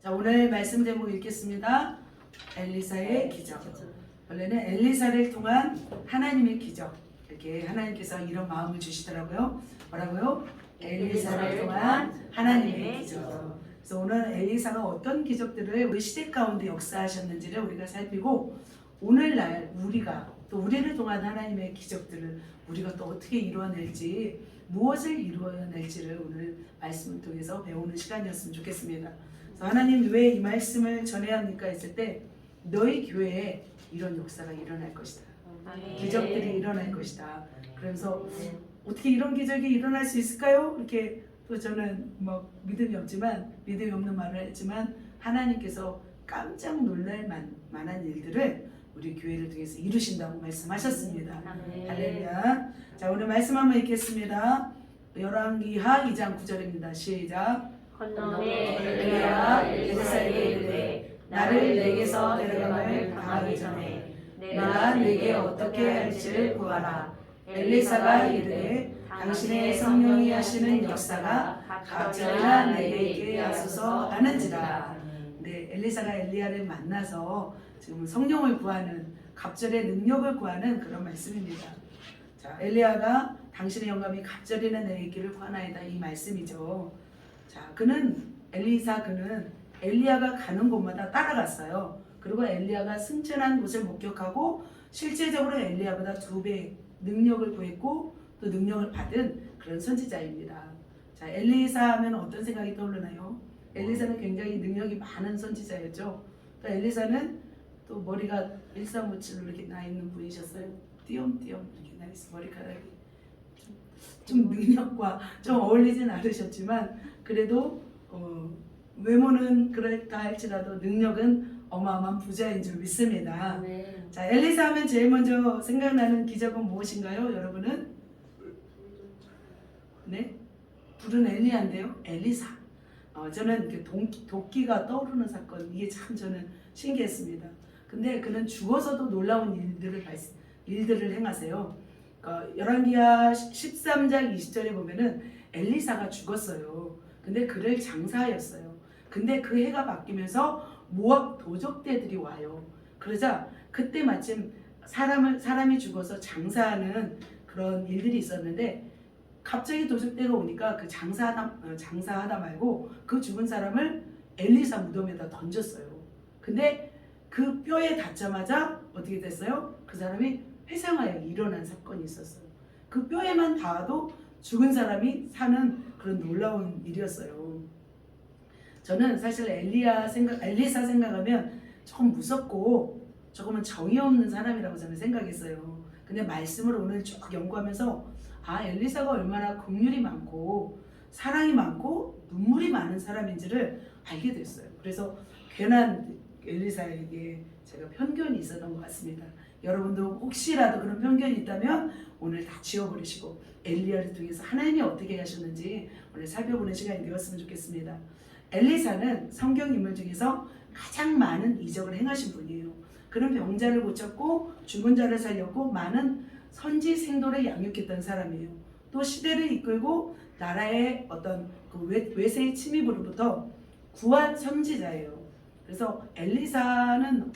자, 오늘 말씀 제목 읽겠습니다. 엘리사의 기적. 원래는 엘리사를 통한 하나님의 기적. 이렇게 하나님께서 이런 마음을 주시더라고요. 뭐라고요? 엘리사를 통한 하나님의 기적. 그래서 오늘 엘리사가 어떤 기적들을 우리 시대 가운데 역사하셨는지를 우리가 살피고, 오늘날 우리를 통한 하나님의 기적들을 우리가 또 어떻게 이루어낼지, 무엇을 이루어낼지를 오늘 말씀을 통해서 배우는 시간이었으면 좋겠습니다. 그래서 하나님 왜 이 말씀을 전해야 합니까 했을 때, 너희 교회에 이런 역사가 일어날 것이다. 기적들이 일어날 것이다. 그래서 어떻게 이런 기적이 일어날 수 있을까요? 이렇게 또 저는 믿음이 없는 말을 했지만, 하나님께서 깜짝 놀랄 만한 일들을 우리 교회를 통해서 이루신다고 말씀하셨습니다. 할렐루야. 자, 오늘 말씀 한번 읽겠습니다. 열왕기하 2장 9절입니다. 시작. 건너에 엘리야가 엘리사에게 이르되 나를 내게서 데려감을 당하기 전에 내가 내게 어떻게 할지를 구하라. 엘리사가 이르되 당신의 성령이 하시는 역사가 갑절이나 내게 있게 하소서 하는지라. 네, 엘리사가 엘리야를 만나서 지금 성령을 구하는, 갑절의 능력을 구하는 그런 말씀입니다. 자, 엘리야가 당신의 영감이 갑절이나 내게 있기를 구하나이다, 이 말씀이죠. 자, 그는 엘리야가 가는 곳마다 따라갔어요. 그리고 엘리야가 승천한 곳을 목격하고 실제적으로 엘리야보다 2배 능력을 구했고 또 능력을 받은 그런 선지자입니다. 자, 엘리사 하면 어떤 생각이 떠오르나요? 엘리사는 굉장히 능력이 많은 선지자였죠. 또 엘리사는 또 머리가 일사무치로 이렇게 나 있는 분이셨어요. 띄엄띄엄 이렇게 나 있어, 머리카락이. 좀 능력과 좀 어울리진 않으셨지만 그래도 외모는 그럴까 할지라도 능력은 어마어마한 부자인 줄 믿습니다. 네. 자, 엘리사 하면 제일 먼저 생각나는 기적은 무엇인가요, 여러분은? 네? 불은 엘리야인데요. 엘리사. 저는 도끼가 떠오르는 사건, 이게 참 저는 신기했습니다. 근데 그는 죽어서도 놀라운 일들을 행하세요. 열왕기하 13장 20절에 보면은 엘리사가 죽었어요. 근데 그를 장사하였어요. 근데 그 해가 바뀌면서 모압 도적대들이 와요. 그러자 그때 마침 사람이 죽어서 장사하는 그런 일들이 있었는데, 갑자기 도적대가 오니까 그 장사하다 말고 그 죽은 사람을 엘리사 무덤에다 던졌어요. 근데 그 뼈에 닿자마자 어떻게 됐어요? 그 사람이 회상하여 일어난 사건이 있었어요. 그 뼈에만 닿아도 죽은 사람이 사는 그런 놀라운 일이었어요. 저는 사실 엘리사 생각하면 조금 무섭고 조금은 정이 없는 사람이라고 저는 생각했어요. 근데 말씀을 오늘 쭉 연구하면서 엘리사가 얼마나 긍휼이 많고 사랑이 많고 눈물이 많은 사람인지를 알게 됐어요. 그래서 괜한 엘리사에게 제가 편견이 있었던 것 같습니다. 여러분도 혹시라도 그런 편견이 있다면 오늘 다 지워버리시고 엘리야를 통해서 하나님이 어떻게 하셨는지 오늘 살펴보는 시간이 되었으면 좋겠습니다. 엘리사는 성경 인물 중에서 가장 많은 이적을 행하신 분이에요. 그는 병자를 고쳤고 죽은 자를 살렸고 많은 선지 생도를 양육했던 사람이에요. 또 시대를 이끌고 나라의 어떤 그 외세의 침입으로부터 구한 선지자예요. 그래서 엘리사는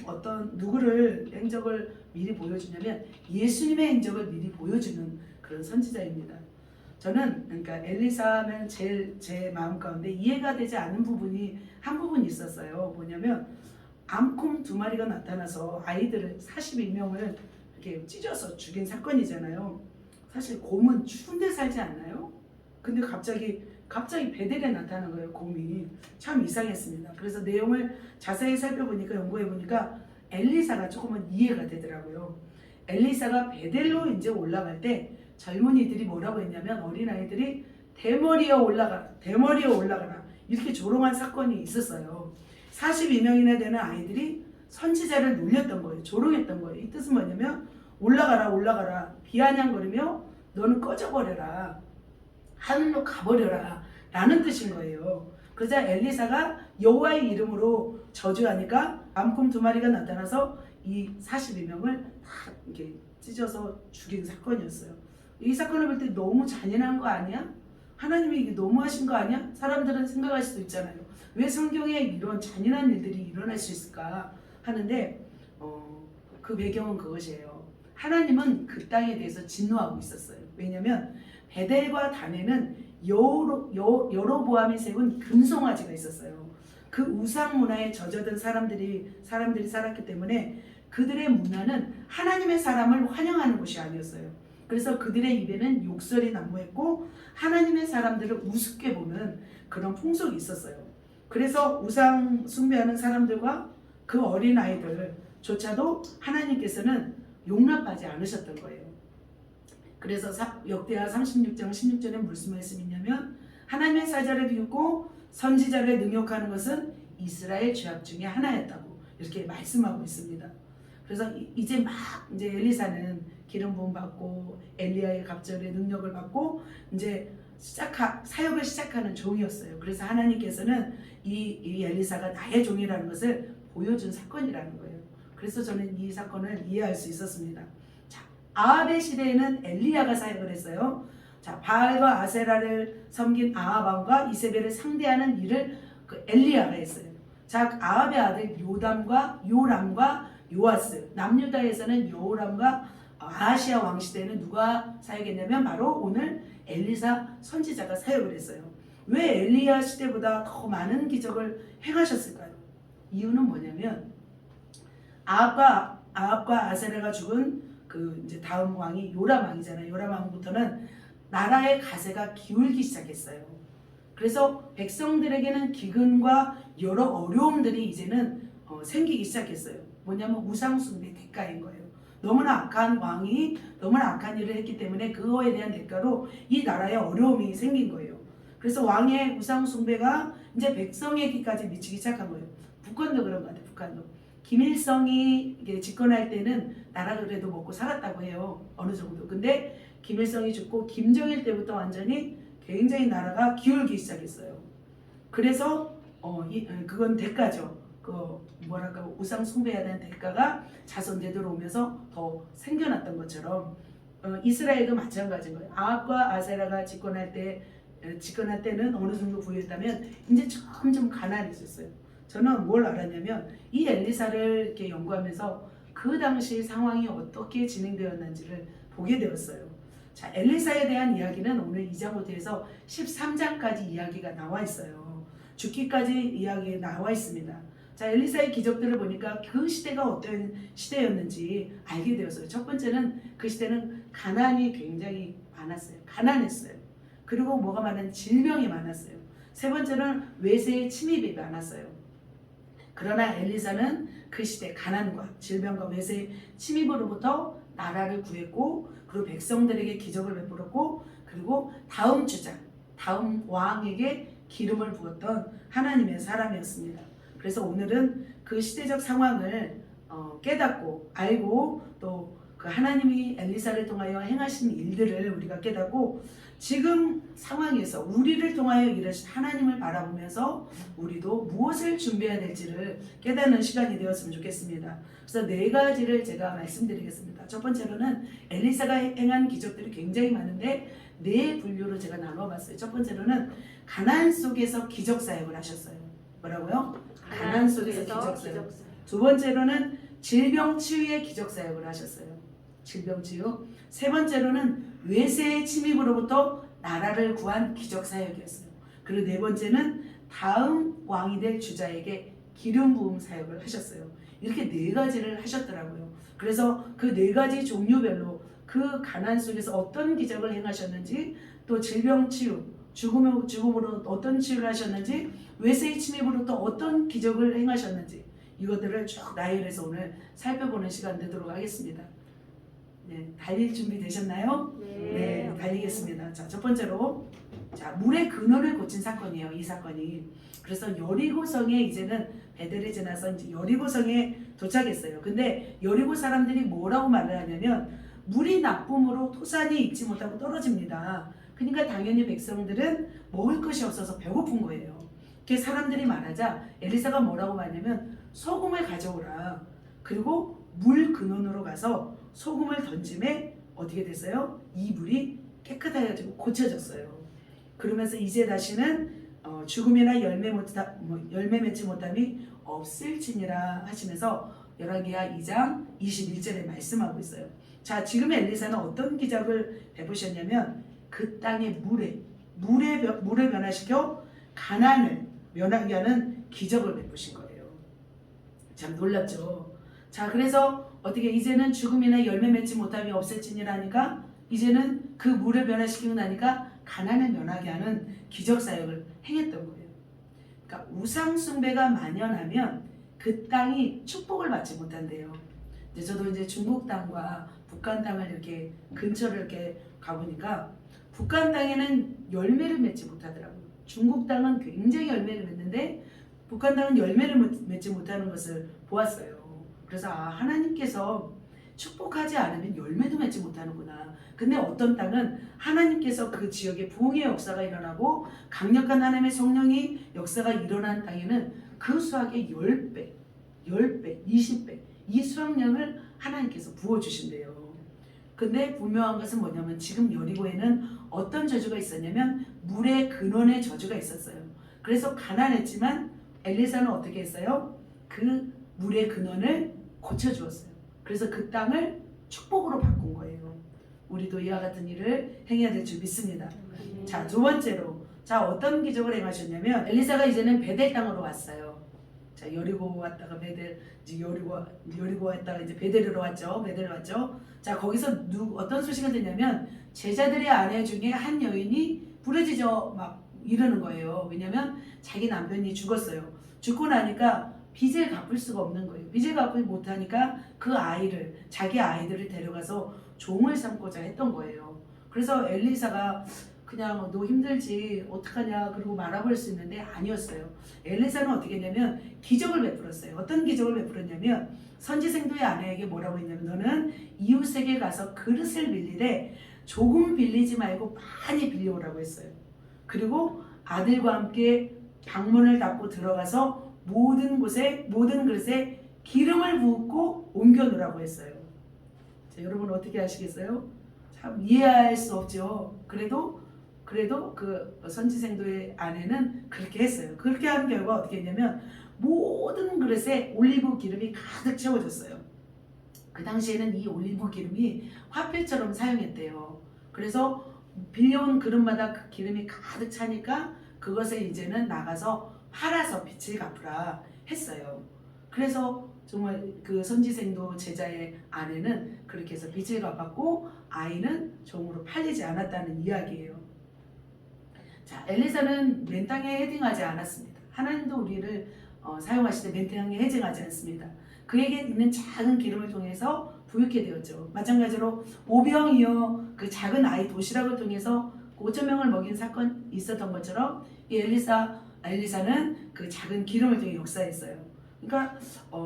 누구를 행적을 미리 보여주냐면 예수님의 행적을 미리 보여주는 그런 선지자입니다. 저는 그러니까 엘리사는 제 마음 가운데 이해가 되지 않는 한 부분이 있었어요. 뭐냐면 암곰 2마리가 나타나서 아이들을 42명을 이렇게 찢어서 죽인 사건이잖아요. 사실 곰은 추운 데 살지 않나요? 근데 갑자기 베델에 나타난 거예요. 곰이. 참 이상했습니다. 그래서 내용을 자세히 살펴보니까, 연구해보니까 엘리사가 조금은 이해가 되더라고요. 엘리사가 베델로 이제 올라갈 때 젊은이들이 뭐라고 했냐면, 어린아이들이 대머리에 올라가라 이렇게 조롱한 사건이 있었어요. 42명이나 되는 아이들이 선지자를 놀렸던 거예요. 조롱했던 거예요. 이 뜻은 뭐냐면 올라가라 비아냥거리며 너는 꺼져버려라, 하늘로 가버려라 라는 뜻인 거예요. 그러자 엘리사가 여호와의 이름으로 저주하니까 암곰 2마리가 나타나서 이 42명을 다 이렇게 찢어서 죽인 사건이었어요. 이 사건을 볼 때 너무 잔인한 거 아니야? 하나님이 이게 너무하신 거 아니야? 사람들은 생각할 수도 있잖아요. 왜 성경에 이런 잔인한 일들이 일어날 수 있을까 하는데 그 배경은 그것이에요. 하나님은 그 땅에 대해서 진노하고 있었어요. 왜냐하면 베델과 단에는 여로보암이 세운 금송아지가 있었어요. 그 우상 문화에 젖어든 사람들이 살았기 때문에 그들의 문화는 하나님의 사람을 환영하는 것이 아니었어요. 그래서 그들의 입에는 욕설이 난무했고 하나님의 사람들을 우습게 보는 그런 풍속이 있었어요. 그래서 우상 숭배하는 사람들과 그 어린 아이들조차도 하나님께서는 용납하지 않으셨던 거예요. 그래서 역대하 36장 16절에 무슨 말씀이 있냐면 하나님의 사자를 비웃고 선지자를 능욕하는 것은 이스라엘 죄악 중에 하나였다고 이렇게 말씀하고 있습니다. 그래서 이제 엘리사는 기름 부음 받고 엘리야의 갑절의 능력을 받고 이제 사역을 시작하는 종이었어요. 그래서 하나님께서는 이 엘리사가 나의 종이라는 것을 보여준 사건이라는 거예요. 그래서 저는 이 사건을 이해할 수 있었습니다. 자, 아합의 시대에는 엘리야가 사역을 했어요. 자, 바알과 아세라를 섬긴 아합 왕과 이세벨을 상대하는 일을 그 엘리야가 했어요. 자, 아합의 아들 요람과 요아스, 남유다에서는 여호람과 아하시아 왕 시대에는 누가 사역했냐면 바로 오늘 엘리사 선지자가 사역을 했어요. 왜 엘리야 시대보다 더 많은 기적을 행하셨을까요? 이유는 뭐냐면 아합과 아세라가 죽은 그 이제 다음 왕이 요람 왕이잖아요. 요람 왕부터는 나라의 가세가 기울기 시작했어요. 그래서 백성들에게는 기근과 여러 어려움들이 이제는 생기기 시작했어요. 뭐냐면 우상숭배 대가인 거예요. 너무나 악한 왕이 너무나 악한 일을 했기 때문에 그거에 대한 대가로 이 나라에 어려움이 생긴 거예요. 그래서 왕의 우상숭배가 이제 백성에게까지 미치기 시작한 거예요. 북한도 그런 것 같아요. 북한도. 김일성이 집권할 때는 나라 그래도 먹고 살았다고 해요. 어느 정도. 근데 김일성이 죽고 김정일 때부터 완전히 굉장히 나라가 기울기 시작했어요. 그래서 그건 대가죠. 우상 숭배해야 되는 대가가 자손제대로 오면서 더 생겨났던 것처럼 이스라엘도 마찬가지인 거예요. 아합과 아세라가 집권할 때는 어느 정도 부유했다면 이제 점점 가난해졌어요. 저는 뭘 알았냐면 이 엘리사를 이렇게 연구하면서 그 당시 상황이 어떻게 진행되었는지를 보게 되었어요. 자, 엘리사에 대한 이야기는 오늘 2장부터 해서 13장까지 이야기가 나와 있어요. 죽기까지 이야기 나와 있습니다. 자, 엘리사의 기적들을 보니까 그 시대가 어떤 시대였는지 알게 되었어요. 첫 번째는 그 시대는 가난이 굉장히 많았어요. 가난했어요. 그리고 뭐가 많은 질병이 많았어요. 세 번째는 외세의 침입이 많았어요. 그러나 엘리사는 그 시대 가난과 질병과 외세의 침입으로부터 나라를 구했고 그리고 백성들에게 기적을 베풀었고 그리고 다음 왕에게 기름을 부었던 하나님의 사람이었습니다. 그래서 오늘은 그 시대적 상황을 깨닫고 알고 또 그 하나님이 엘리사를 통하여 행하신 일들을 우리가 깨닫고 지금 상황에서 우리를 통하여 일하신 하나님을 바라보면서 우리도 무엇을 준비해야 될지를 깨닫는 시간이 되었으면 좋겠습니다. 그래서 네 가지를 제가 말씀드리겠습니다. 첫 번째로는 엘리사가 행한 기적들이 굉장히 많은데 네 분류로 제가 나눠봤어요. 첫 번째로는 가난 속에서 기적 사역을 하셨어요. 뭐라고요? 가난 속에서 기적 사역. 두 번째로는 질병 치유의 기적 사역을 하셨어요. 질병 치유. 세 번째로는 외세의 침입으로부터 나라를 구한 기적 사역이었어요. 그리고 네 번째는 다음 왕이 될 주자에게 기름 부음 사역을 하셨어요. 이렇게 네 가지를 하셨더라고요. 그래서 그 네 가지 종류별로 그 가난 속에서 어떤 기적을 행하셨는지 또 질병 치유, 죽음으로 어떤 치유를 하셨는지 외세의 침입으로부터 어떤 기적을 행하셨는지 이것들을 쭉 나열해서 오늘 살펴보는 시간 되도록 하겠습니다. 네, 달릴 준비 되셨나요? 네, 달리겠습니다. 자, 첫 번째로 물의 근원을 고친 사건이에요. 이 사건이. 그래서 여리고성에 이제는 베델이 지나서 이제 여리고성에 도착했어요. 근데 여리고 사람들이 뭐라고 말을 하냐면 물이 나쁨으로 토산이 익지 못하고 떨어집니다. 그러니까 당연히 백성들은 먹을 것이 없어서 배고픈 거예요. 그게 사람들이 말하자 엘리사가 뭐라고 말하냐면 소금을 가져오라. 그리고 물 근원으로 가서 소금을 던짐에 어떻게 됐어요? 이 물이 깨끗해가지고 고쳐졌어요. 그러면서 이제 다시는 죽음이나 열매 맺지 못함이 없을지니라 하시면서 열왕기하 2장 21절에 말씀하고 있어요. 자, 지금 엘리사는 어떤 기적을 베푸셨냐면 그 땅의 물을 변화시켜 가난을 면하게 하는 기적을 베푸신 거예요. 참 놀랍죠. 자, 그래서 어떻게 이제는 죽음이나 열매 맺지 못함이 없을지니라 하니까 이제는 그 물을 변화시키고 나니까 가난을 면하게 하는 기적 사역을 행했던 거예요. 그러니까 우상 숭배가 만연하면 그 땅이 축복을 받지 못한대요. 저도 이제 중국 땅과 북한 땅을 이렇게 근처를 이렇게 가보니까 북한 땅에는 열매를 맺지 못하더라고요. 중국 땅은 굉장히 열매를 맺는데 북한 땅은 열매를 맺지 못하는 것을 보았어요. 그래서 하나님께서 축복하지 않으면 열매도 맺지 못하는구나. 근데 어떤 땅은 하나님께서 그 지역에 부흥의 역사가 일어나고 강력한 하나님의 성령이 역사가 일어난 땅에는 그 수확의 10배, 20배 이 수확량을 하나님께서 부어주신대요. 근데 분명한 것은 뭐냐면 지금 여리고에는 어떤 저주가 있었냐면 물의 근원의 저주가 있었어요. 그래서 가난했지만 엘리사는 어떻게 했어요? 그 물의 근원을 고쳐주었어요. 그래서 그 땅을 축복으로 바꾼 거예요. 우리도 이와 같은 일을 행해야 될 줄 믿습니다. 자, 두 번째로 어떤 기적을 행하셨냐면 엘리사가 이제는 베델 땅으로 왔어요. 자, 여리고 왔다가 베델, 이제 여리고 왔다가 이제 베델으로 왔죠. 베델 왔죠. 자, 거기서 어떤 소식을 듣냐면 제자들의 아내 중에 한 여인이 부르짖어 막 이러는 거예요. 왜냐면 자기 남편이 죽었어요. 죽고 나니까 빚을 갚을 수가 없는 거예요. 빚을 갚을 못하니까 자기 아이들을 데려가서 종을 삼고자 했던 거예요. 그래서 엘리사가 그냥 너 힘들지 어떡하냐 그러고 말아볼 수 있는데 아니었어요. 엘리사는 어떻게 했냐면 기적을 베풀었어요. 어떤 기적을 베풀었냐면 선지생도의 아내에게 뭐라고 했냐면 너는 이웃에게 가서 그릇을 빌리되 조금 빌리지 말고 많이 빌려오라고 했어요. 그리고 아들과 함께 방문을 닫고 들어가서 모든 그릇에 기름을 붓고 옮겨 놓으라고 했어요. 자, 여러분 어떻게 하시겠어요? 참 이해할 수 없죠. 그래도 그 선지생도의 아내는 그렇게 했어요. 그렇게 한 결과 어떻게 했냐면 모든 그릇에 올리브 기름이 가득 채워졌어요. 그 당시에는 이 올리브 기름이 화폐처럼 사용했대요. 그래서 빌려온 그릇마다 그 기름이 가득 차니까 그것을 이제는 나가서 팔아서 빚을 갚으라 했어요. 그래서 정말 그 선지생도 제자의 아내는 그렇게 해서 빚을 갚았고 아이는 종으로 팔리지 않았다는 이야기예요. 자, 엘리사는 맨 땅에 헤딩하지 않았습니다. 하나님도 우리를 사용하실 때 맨 땅에 헤딩하지 않습니다. 그에게 있는 작은 기름을 통해서 부유케 되었죠. 마찬가지로 오병이어 그 작은 아이 도시락을 통해서 5,000명을 먹인 사건이 있었던 것처럼 이 엘리사는 그 작은 기름을 통해 역사했어요. 그러니까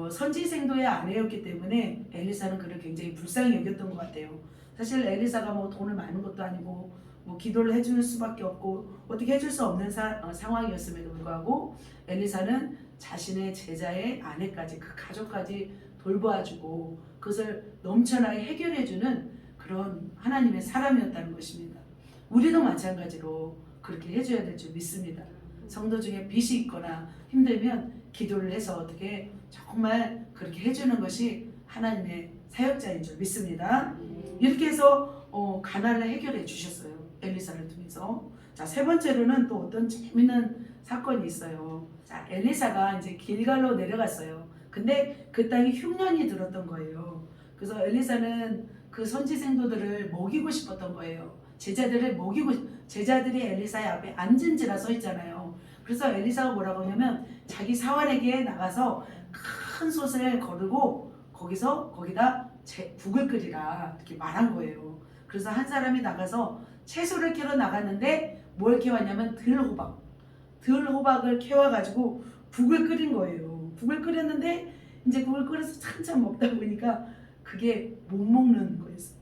선지생도의 아내였기 때문에 엘리사는 그를 굉장히 불쌍히 여겼던 것 같아요. 사실 엘리사가 뭐 돈을 많은 것도 아니고 뭐 기도를 해줄 수밖에 없고 어떻게 해줄 수 없는 상황이었음에도 불구하고 엘리사는 자신의 제자의 아내까지 그 가족까지 돌봐주고 그것을 넘쳐나게 해결해주는 그런 하나님의 사람이었다는 것입니다. 우리도 마찬가지로 그렇게 해줘야 될 줄 믿습니다. 성도 중에 빚이 있거나 힘들면 기도를 해서 어떻게 정말 그렇게 해주는 것이 하나님의 사역자인 줄 믿습니다. 이렇게 해서 가난을 해결해 주셨어요. 엘리사를 통해서. 자, 세 번째로는 또 어떤 재미있는 사건이 있어요. 자, 엘리사가 이제 길갈로 내려갔어요. 근데 그 땅에 흉년이 들었던 거예요. 그래서 엘리사는 그 선지생도들을 먹이고 싶었던 거예요. 제자들이 엘리사의 앞에 앉은지라 써 있잖아요. 그래서 엘리사가 뭐라고 하냐면 자기 사환에게 나가서 큰 솥을 거르고 거기다 국을 끓이라 이렇게 말한 거예요. 그래서 한 사람이 나가서 채소를 캐러 나갔는데 뭘 캐왔냐면 들호박을 캐와가지고 국을 끓인 거예요. 국을 끓였는데 이제 국을 끓여서 찬찬 먹다 보니까 그게 못 먹는 거였어요.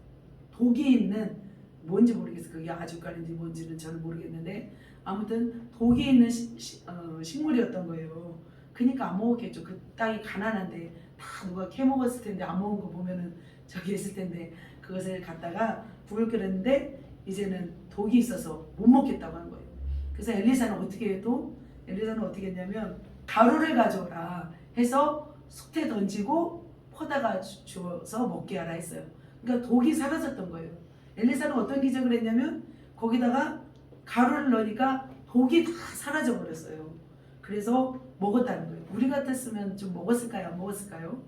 독이 있는 뭔지 모르겠어요. 그게 아주까리인지 뭔지는 저는 모르겠는데 아무튼 독이 있는 식물이었던 거예요. 그러니까 안 먹었겠죠. 그 땅이 가난한데 다 누가 캐먹었을 텐데 안 먹은 거 보면은 저기 있을 텐데 그것을 갖다가 국을 끓였는데 이제는 독이 있어서 못 먹겠다고 한 거예요. 그래서 엘리사는 어떻게 했냐면 가루를 가져오라 해서 숲에 던지고 퍼다가 주어서 먹게 하라 했어요. 그러니까 독이 사라졌던 거예요. 엘리사는 어떤 기적을 했냐면 거기다가 가루를 넣으니까 독이 다 사라져 버렸어요. 그래서 먹었다는 거예요. 우리 같았으면 좀 먹었을까요? 안 먹었을까요?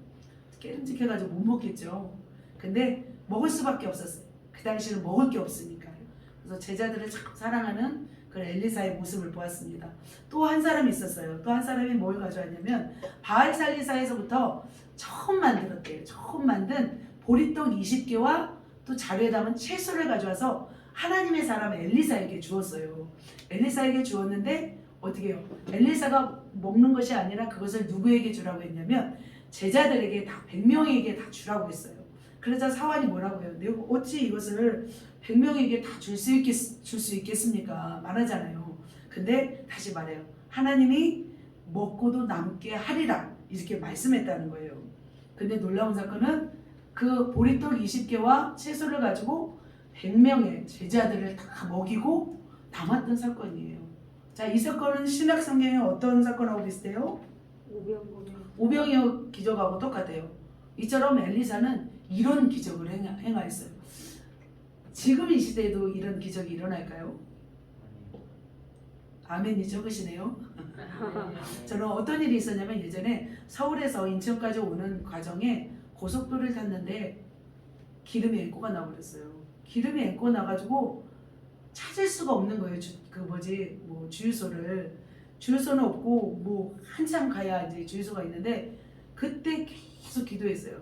깨름직해가지고 못 먹겠죠. 근데 먹을 수밖에 없었어요. 그 당시에는 먹을 게 없으니까요. 그래서 제자들을 참 사랑하는 그런 엘리사의 모습을 보았습니다. 또 한 사람이 있었어요. 또 한 사람이 뭘 가져왔냐면 바알살리사에서부터 처음 만들었대요. 처음 만든 보리떡 20개와 또 자루에 담은 채소를 가져와서 하나님의 사람 엘리사에게 주었어요. 엘리사에게 주었는데 어떻게 해요? 엘리사가 먹는 것이 아니라 그것을 누구에게 주라고 했냐면 제자들에게 다 100명에게 다 주라고 했어요. 그러자 사환이 뭐라고 해요? 내가 어찌 이것을 100명에게 다 줄 수 있겠습니까? 말하잖아요. 근데 다시 말해요. 하나님이 먹고도 남게 하리라 이렇게 말씀했다는 거예요. 근데 놀라운 사건은 그 보리떡 20개와 채소를 가지고 100명의 제자들을 다 먹이고 남았던 사건이에요. 자, 이 사건은 신약 성경에 어떤 사건하고 비슷해요? 오병이어 기적하고 똑같아요. 이처럼 엘리사는 이런 기적을 행하였어요. 지금 이 시대에도 이런 기적이 일어날까요? 아멘이 적으시네요. 저는 어떤 일이 있었냐면 예전에 서울에서 인천까지 오는 과정에 고속도로를 탔는데 기름이 앵꼬가 나버렸어요. 기름이 앵꼬 나가지고 찾을 수가 없는 거예요. 주유소는 없고 뭐 한참 가야 이제 주유소가 있는데 그때 계속 기도했어요.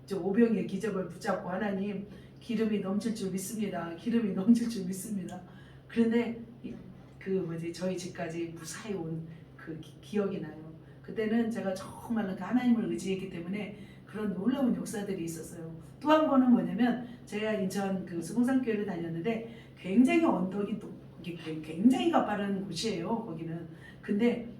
저 오병이의 기적을 붙잡고 하나님 기름이 넘칠 줄 믿습니다. 기름이 넘칠 줄 믿습니다. 그런데 저희 집까지 무사히 온 그 기억이 나요. 그때는 제가 정말 하나님을 의지했기 때문에 그런 놀라운 역사들이 있었어요. 또 한 번은 뭐냐면 제가 인천 그 수봉산교회를 다녔는데 굉장히 언덕이 굉장히 가파른 곳이에요. 거기는. 근데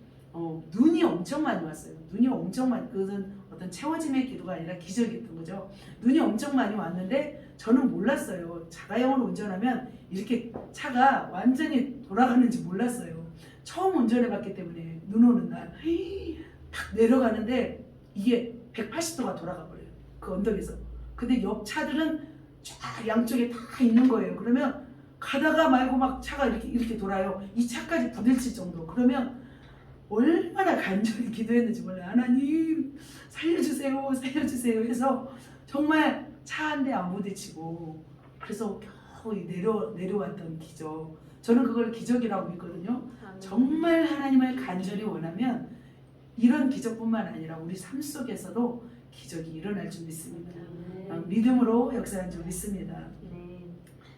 눈이 엄청 많이 왔어요. 그것은 어떤 채워짐의 기도가 아니라 기적이었던 거죠. 눈이 엄청 많이 왔는데 저는 몰랐어요. 자가용으로 운전하면 이렇게 차가 완전히 돌아가는지 몰랐어요. 처음 운전해봤기 때문에 눈 오는 날 탁 내려가는데 이게 180도가 돌아가 버려요. 그 언덕에서. 근데 옆 차들은 쫙 양쪽에 다 있는 거예요. 그러면 가다가 말고 막 차가 이렇게 돌아요. 이 차까지 부딪힐 정도. 그러면 얼마나 간절히 기도했는지 몰라요. 하나님 살려주세요 해서 정말 차 한 대 안 부딪히고 그래서 겨우 내려왔던 기적. 저는 그걸 기적이라고 믿거든요. 정말 하나님을 간절히 원하면 이런 기적뿐만 아니라 우리 삶 속에서도 기적이 일어날 줄 믿습니다. 믿음으로 역사한 줄 믿습니다.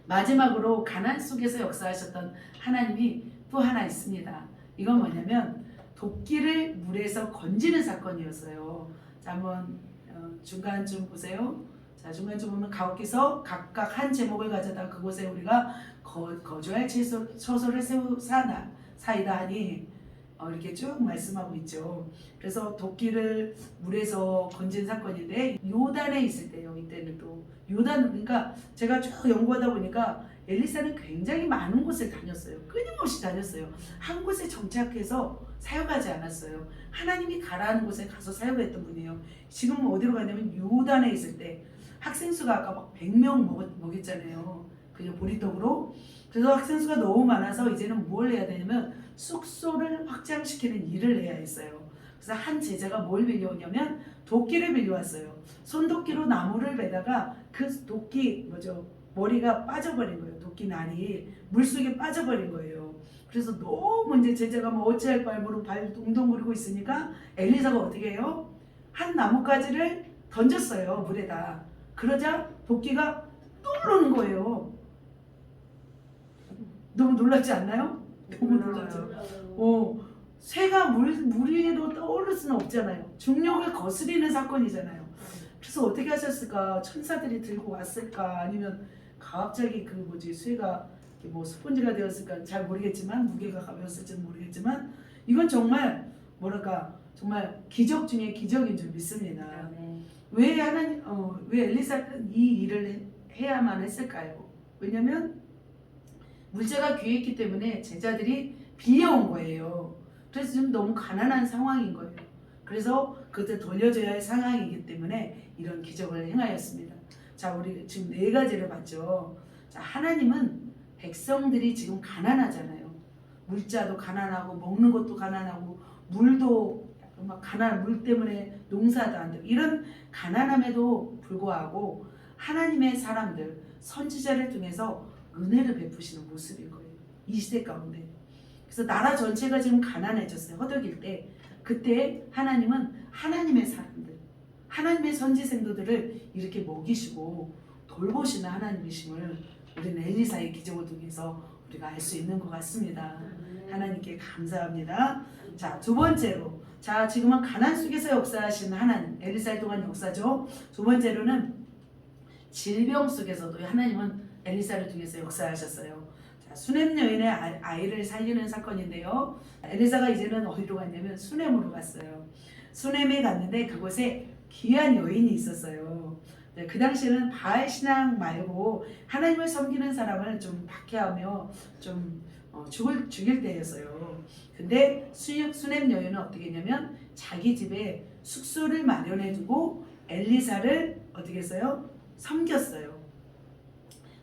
마지막으로 가난 속에서 역사하셨던 하나님이 또 하나 있습니다. 이건 뭐냐면 도끼를 물에서 건지는 사건이었어요. 자, 한번 중간쯤 보세요. 자, 중간쯤 보면 가옥에서 각각 한 제목을 가져다 그곳에 우리가 거주할 처소를 사이다 하니 이렇게 쭉 말씀하고 있죠. 그래서 도끼를 물에서 건진 사건인데 요단에 있을 때요. 이때는 또 요단, 그러니까 제가 쭉 연구하다 보니까 엘리사는 굉장히 많은 곳을 다녔어요. 끊임없이 다녔어요. 한 곳에 정착해서 사역하지 않았어요. 하나님이 가라는 곳에 가서 사역했던 분이에요. 지금 어디로 가냐면 요단에 있을 때 학생 수가 아까 막 100명 먹였잖아요. 그냥 보리떡으로. 그래서 학생 수가 너무 많아서 이제는 뭘 해야 되냐면 숙소를 확장시키는 일을 해야 했어요. 그래서 한 제자가 뭘 빌려오냐면 도끼를 빌려왔어요. 손도끼로 나무를 베다가 그 도끼 머리가 빠져버린 거예요. 도끼 날이 물속에 빠져버린 거예요. 그래서 너무 이제 제자가 뭐 어찌할 바를 발 웅덩거리고 있으니까 엘리사가 어떻게 해요? 한 나뭇가지를 던졌어요. 물에다. 그러자 도끼가 떠오르는 거예요. 너무 놀랍지 않나요? 너무 놀랍죠. 새가 물 위에도 떠오를 수는 없잖아요. 중력을 거스리는 사건이잖아요. 그래서 어떻게 하셨을까? 천사들이 들고 왔을까? 아니면 갑자기 쇠가 뭐 스펀지가 되었을까? 잘 모르겠지만 무게가 가벼웠을지는 모르겠지만 이건 정말 정말 기적 중에 기적인 줄 믿습니다. 왜 엘리사는 이 일을 해야만 했을까요? 왜냐면 물자가 귀했기 때문에 제자들이 비어온 거예요. 그래서 지금 너무 가난한 상황인 거예요. 그래서 그때 돌려줘야 할 상황이기 때문에 이런 기적을 행하였습니다. 자, 우리 지금 네 가지를 봤죠. 자, 하나님은 백성들이 지금 가난하잖아요. 물자도 가난하고 먹는 것도 가난하고 물도 막 가난 물 때문에 농사도 안 되고 이런 가난함에도 불구하고 하나님의 사람들 선지자를 통해서 은혜를 베푸시는 모습인 거예요. 이 시대 가운데. 그래서 나라 전체가 지금 가난해졌어요. 허덕일 때 그때 하나님은 하나님의 사람들 하나님의 선지 생도들을 이렇게 먹이시고 돌보시는 하나님이심을 우리는 엘리사의 기적을 통해서 우리가 알 수 있는 것 같습니다. 하나님께 감사합니다. 자, 두 번째로 자 지금은 가난 속에서 역사하신 하나님 엘리사를 통한 역사죠. 두 번째로는 질병 속에서도 하나님은 엘리사를 통해서 역사하셨어요. 자, 수넴 여인의 아이를 살리는 사건인데요. 엘리사가 이제는 어디로 갔냐면 수넴으로 갔어요. 수넴에 갔는데 그곳에 귀한 여인이 있었어요. 그 당시에는 바알 신앙 말고 하나님을 섬기는 사람을 좀 박해하며 좀 죽일 때였어요. 근데 수넴 여인은 어떻게 했냐면 자기 집에 숙소를 마련해두고 엘리사를 어떻게 했어요? 섬겼어요.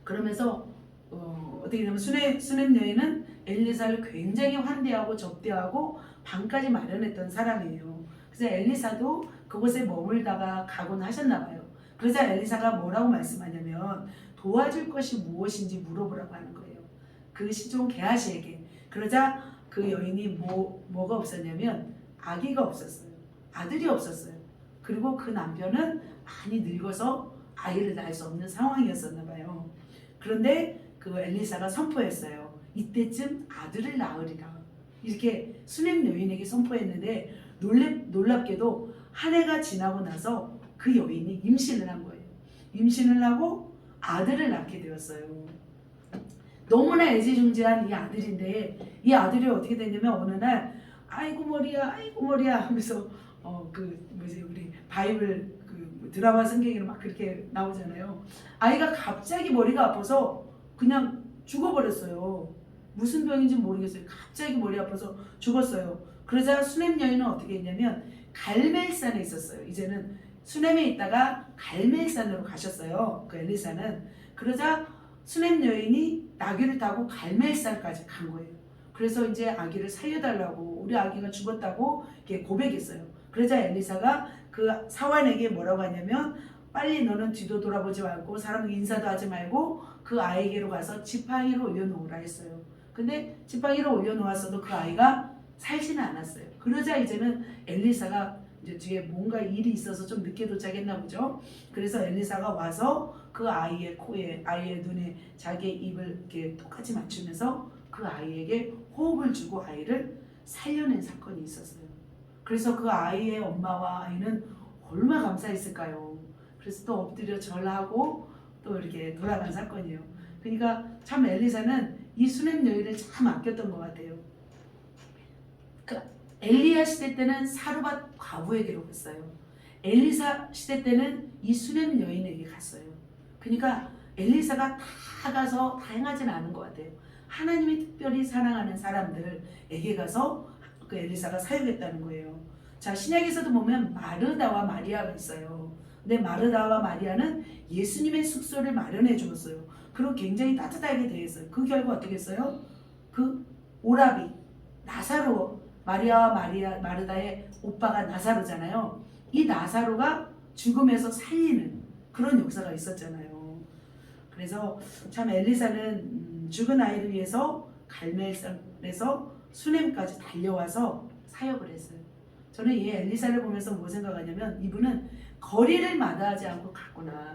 그러면서 어떻게 되냐면 수넴 여인은 엘리사를 굉장히 환대하고 접대하고 방까지 마련했던 사람이에요. 그래서 엘리사도 그곳에 머물다가 가곤 하셨나 봐요. 그러자 엘리사가 뭐라고 말씀하냐면 도와줄 것이 무엇인지 물어보라고 하는 거예요. 그 시종 게하시에게. 그러자 그 여인이 뭐가 없었냐면 아기가 없었어요. 아들이 없었어요. 그리고 그 남편은 많이 늙어서 아이를 낳을 수 없는 상황이었었나 봐요. 그런데 그 엘리사가 선포했어요. 이때쯤 아들을 낳으리라. 이렇게 수넴 여인에게 선포했는데 놀랍게도 한 해가 지나고 나서 그 여인이 임신을 한 거예요. 임신을 하고 아들을 낳게 되었어요. 너무나 애지중지한 이 아들인데 이 아들이 어떻게 됐냐면 어느 날 아이고 머리야 하면서 우리 바이블 그 드라마 성경에는 막 그렇게 나오잖아요. 아이가 갑자기 머리가 아파서 그냥 죽어버렸어요. 무슨 병인지 모르겠어요. 갑자기 머리 아파서 죽었어요. 그러자 수넴 여인은 어떻게 했냐면 갈멜산에 있었어요. 이제는 수넴에 있다가 갈멜산으로 가셨어요. 그 엘리사는. 그러자 수넴 여인이 나귀를 타고 갈멜산까지 간 거예요. 그래서 이제 아기를 살려달라고 우리 아기가 죽었다고 이렇게 고백했어요. 그러자 엘리사가 그 사환에게 뭐라고 하냐면 빨리 너는 뒤도 돌아보지 말고 사람에게 인사도 하지 말고 그 아이에게로 가서 지팡이로 올려놓으라 했어요. 근데 지팡이로 올려놓았어도 그 아이가 살지는 않았어요. 그러자 이제는 엘리사가 이제 뒤에 뭔가 일이 있어서 좀 늦게 도착했나 보죠. 그래서 엘리사가 와서 그 아이의 코에 아이의 눈에 자기의 입을 이렇게 똑같이 맞추면서 그 아이에게 호흡을 주고 아이를 살려낸 사건이 있었어요. 그래서 그 아이의 엄마와 아이는 얼마나 감사했을까요? 그래서 또 엎드려 절하고 또 이렇게 돌아간 사건이에요. 그러니까 참 엘리사는 이 수넴 여인을 참 아꼈던 것 같아요. 엘리야 시대 때는 사르밧 과부에게로 갔어요. 엘리사 시대 때는 이 수넴 여인에게 갔어요. 그러니까 엘리사가 다 가서 다 행하지는 않은 것 같아요. 하나님이 특별히 사랑하는 사람들에게 가서 그 엘리사가 사용했다는 거예요. 자, 신약에서도 보면 마르다와 마리아가 있어요. 근데 마르다와 마리아는 예수님의 숙소를 마련해 주었어요. 그리고 굉장히 따뜻하게 대했어요. 그 결과 어떻게 했어요? 그 오라비 나사로 마리아와 마르다의 오빠가 나사로잖아요. 이 나사로가 죽음에서 살리는 그런 역사가 있었잖아요. 그래서 참 엘리사는 죽은 아이를 위해서 갈멜산에서 수넴까지 달려와서 사역을 했어요. 저는 이 엘리사를 보면서 뭐 생각하냐면 이분은 거리를 마다하지 않고 갔구나.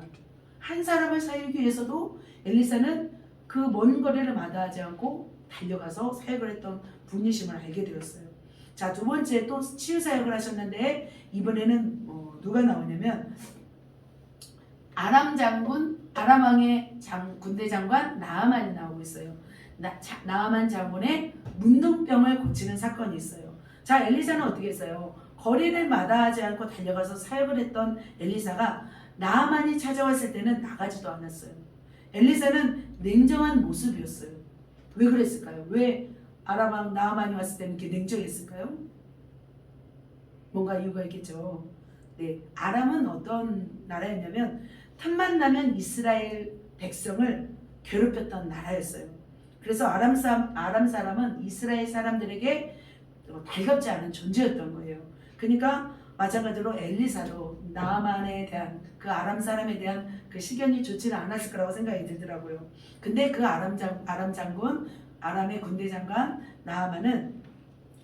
한 사람을 살리기 위해서도 엘리사는 그 먼 거리를 마다하지 않고 달려가서 사역을 했던 분이심을 알게 되었어요. 자, 두 번째 또 치유 사역을 하셨는데 이번에는 누가 나오냐면 아람 왕의 군대 장관 나아만이 나오고 있어요. 나아만 장군의 문둥병을 고치는 사건이 있어요. 자, 엘리사는 어떻게 했어요? 거리를 마다하지 않고 달려가서 사역을 했던 엘리사가 나아만이 찾아왔을 때는 나가지도 않았어요. 엘리사는 냉정한 모습이었어요. 왜 그랬을까요? 왜 아람 왕 나아만이 왔을 때는 이렇게 냉정했을까요? 뭔가 이유가 있겠죠. 네, 아람은 어떤 나라였냐면 틈만 나면 이스라엘 백성을 괴롭혔던 나라였어요. 그래서 아람 사람은 이스라엘 사람들에게 달갑지 않은 존재였던 거예요. 그러니까 마찬가지로 엘리사도 나아만에 대한 그 아람 사람에 대한 그 시견이 좋지는 않았을 거라고 생각이 들더라고요. 근데 그 아람의 군대 장관 나아만은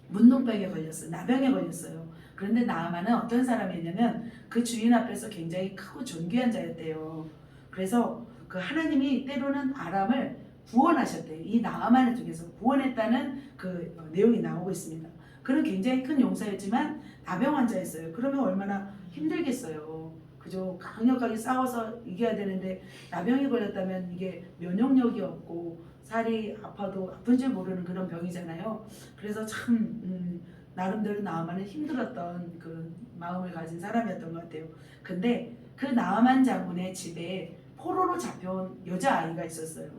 문둥병에 걸렸어요. 나병에 걸렸어요. 그런데 나아만은 어떤 사람이었냐면 그 주인 앞에서 굉장히 크고 존귀한 자였대요. 그래서 그 하나님이 때로는 아람을 구원하셨대요. 이 나아만을 통해서 구원했다는 그 내용이 나오고 있습니다. 그는 굉장히 큰 용사였지만 나병 환자였어요. 그러면 얼마나 힘들겠어요. 그죠? 강력하게 싸워서 이겨야 되는데 나병이 걸렸다면 이게 면역력이 없고 살이 아파도 아픈 줄 모르는 그런 병이잖아요. 그래서 참 나름대로 나아만은 힘들었던 그 마음을 가진 사람이었던 것 같아요. 근데 그 나아만 장군의 집에 포로로 잡혀온 여자아이가 있었어요.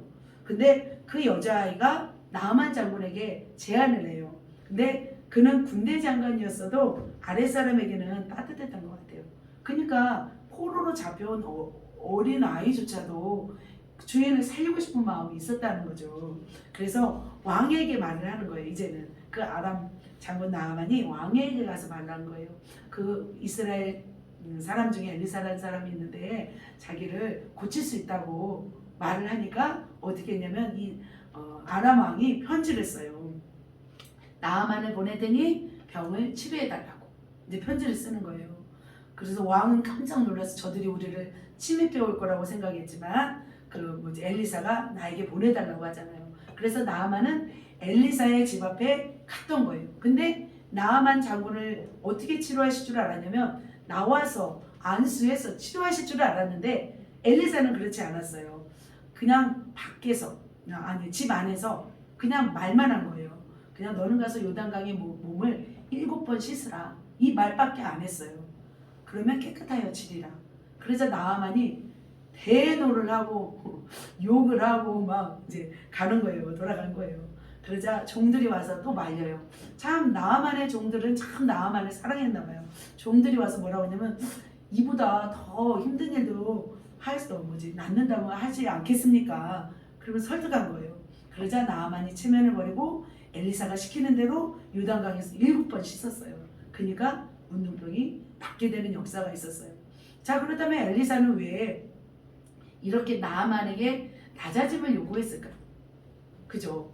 근데 그 여자아이가 나아만 장군에게 제안을 해요. 근데 그는 군대 장관이었어도 아랫사람에게는 따뜻했던 것 같아요. 그러니까 포로로 잡혀온 어린 아이조차도 주인을 살리고 싶은 마음이 있었다는 거죠. 그래서 왕에게 말을 하는 거예요. 이제는 그 아람 장군 나아만이 왕에게 가서 말을 한 거예요. 그 이스라엘 사람 중에 엘리사라는 사람이 있는데 자기를 고칠 수 있다고 말을 하니까 어떻게 했냐면 이 아람 왕이 편지를 써요. 나아만을 보내더니 병을 치료해달라고 이제 편지를 쓰는 거예요. 그래서 왕은 깜짝 놀라서 저들이 우리를 침입해 올 거라고 생각했지만 엘리사가 나에게 보내달라고 하잖아요. 그래서 나아만은 엘리사의 집 앞에 갔던 거예요. 근데 나아만 장군을 어떻게 치료하실 줄 알았냐면 나와서 안수해서 치료하실 줄 알았는데 엘리사는 그렇지 않았어요. 그냥 밖에서 아니 집 안에서 그냥 말만 한 거예요. 그냥 너는 가서 요단강에 몸을 7번 씻으라 이 말밖에 안 했어요. 그러면 깨끗하여지리라. 그래서 나아만이 대노를 하고 욕을 하고 막 이제 가는 거예요. 돌아간 거예요. 그러자 종들이 와서 또 말려요. 참 나아만의 종들은 참 나아만을 사랑했나 봐요. 종들이 와서 뭐라고 하냐면 이보다 더 힘든 일도 낫는다고 하지 않겠습니까? 그러면 설득한 거예요. 그러자 나아만이 체면을 버리고 엘리사가 시키는 대로 요단강에서 7번 씻었어요. 그러니까 문둥병이 낫게 되는 역사가 있었어요. 자, 그렇다면 엘리사는 왜 이렇게 나아만에게 낮아짐을 요구했을까요? 그죠?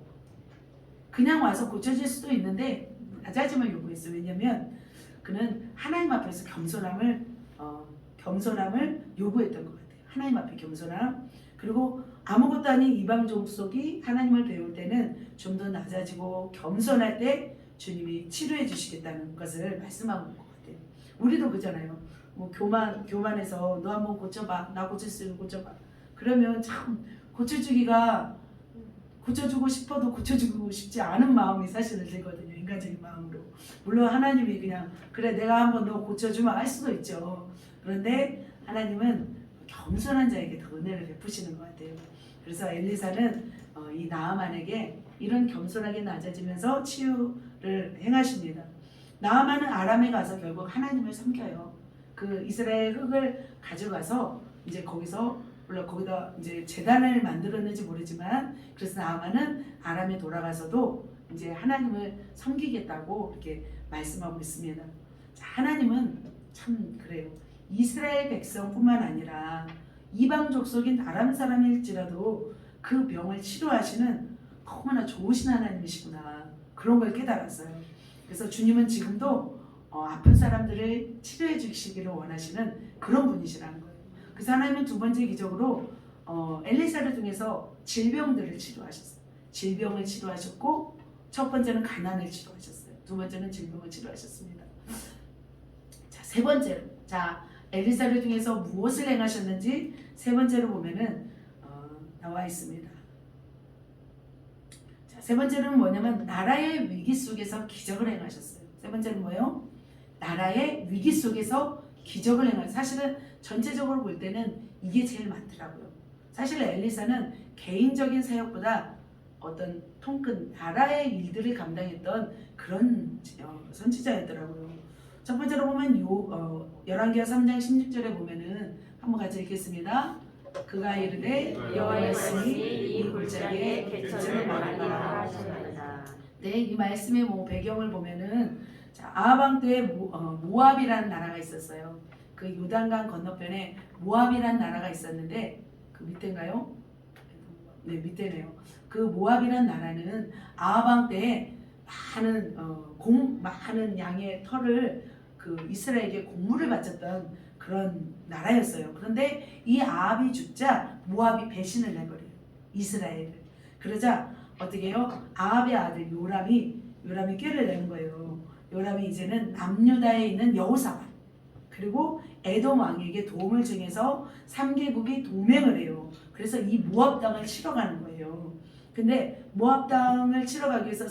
그냥 와서 고쳐질 수도 있는데 낮아짐을 요구했어요. 왜냐면 그는 하나님 앞에서 겸손함을 요구했던 것 같아요. 하나님 앞에 겸손함. 그리고 아무것도 아닌 이방 족속이 하나님을 배울 때는 좀 더 낮아지고 겸손할 때 주님이 치료해 주시겠다는 것을 말씀하고 있는 것 같아요. 우리도 그잖아요. 뭐 교만해서 너 한번 고쳐봐. 나 고칠 수 있는 고쳐봐. 그러면 참 고쳐주고 싶어도 고쳐주고 싶지 않은 마음이 사실은 들거든요. 인간적인 마음으로. 물론 하나님이 그냥 그래 내가 한번 너 고쳐주면 할 수도 있죠. 그런데 하나님은 겸손한 자에게 더 은혜를 베푸시는 것 같아요. 그래서 엘리사는 이 나아만에게 이런 겸손하게 낮아지면서 치유를 행하십니다. 나아만은 아람에 가서 결국 하나님을 섬겨요. 그 이스라엘 흙을 가져가서 이제 거기다 이제 제단을 만들었는지 모르지만 그래서 나아만은 아람에 돌아가서도 이제 하나님을 섬기겠다고 이렇게 말씀하고 있습니다. 자, 하나님은 참 그래요. 이스라엘 백성뿐만 아니라 이방 족속인 아람 사람일지라도 그 병을 치료하시는 너무나 좋으신 하나님이시구나 그런 걸 깨달았어요. 그래서 주님은 지금도 아픈 사람들을 치료해 주시기를 원하시는 그런 분이시라는 거예요. 그래서 하나님은 두 번째 기적으로 엘리사를 통해서 질병들을 치료하셨어요. 질병을 치료하셨고 첫 번째는 가난을 치료하셨어요. 두 번째는 질병을 치료하셨습니다. 자, 세 번째로 엘리사를 통해서 무엇을 행하셨는지 세 번째로 보면은 나와 있습니다. 자, 세 번째는 뭐냐면 나라의 위기 속에서 기적을 행하셨어요. 세 번째는 뭐예요? 나라의 위기 속에서 기적을 행하셨어요. 사실은 전체적으로 볼 때는 이게 제일 많더라고요. 사실 엘리사는 개인적인 사역보다 어떤 통큰 나라의 일들을 감당했던 그런 선지자였더라고요. 첫 번째로 보면 열왕기하 3장 16절에 보면은 한번 같이 읽겠습니다. 그가 이르되 여호와의 말씀이 이 골짜기에 개천을 말하라. 하시나이다. 네, 이 말씀의 배경을 보면은 자, 아합 때에 모압이라는 나라가 있었어요. 그 요단강 건너편에 모압이라는 나라가 있었는데 그 밑에인가요? 네, 밑에네요. 그 모압이라는 나라는 아합 때에 많은 양의 털을 그 이스라엘에게 공물을 바쳤던 그런 나라였어요. 그런데 이 아합이 죽자 모압이 배신을 해버려요. 이스라엘을. 그러자 어떻게 해요? 아합의 아들 요람이 꾀를 내는 거예요. 요람이 이제는 남유다에 있는 여호사밧 그리고 에돔 왕에게 도움을 청해서 3개국이 동맹을 해요. 그래서 이 모압 땅을 치러 가는 거예요. 근데 모압 땅을 치러 가기 위해서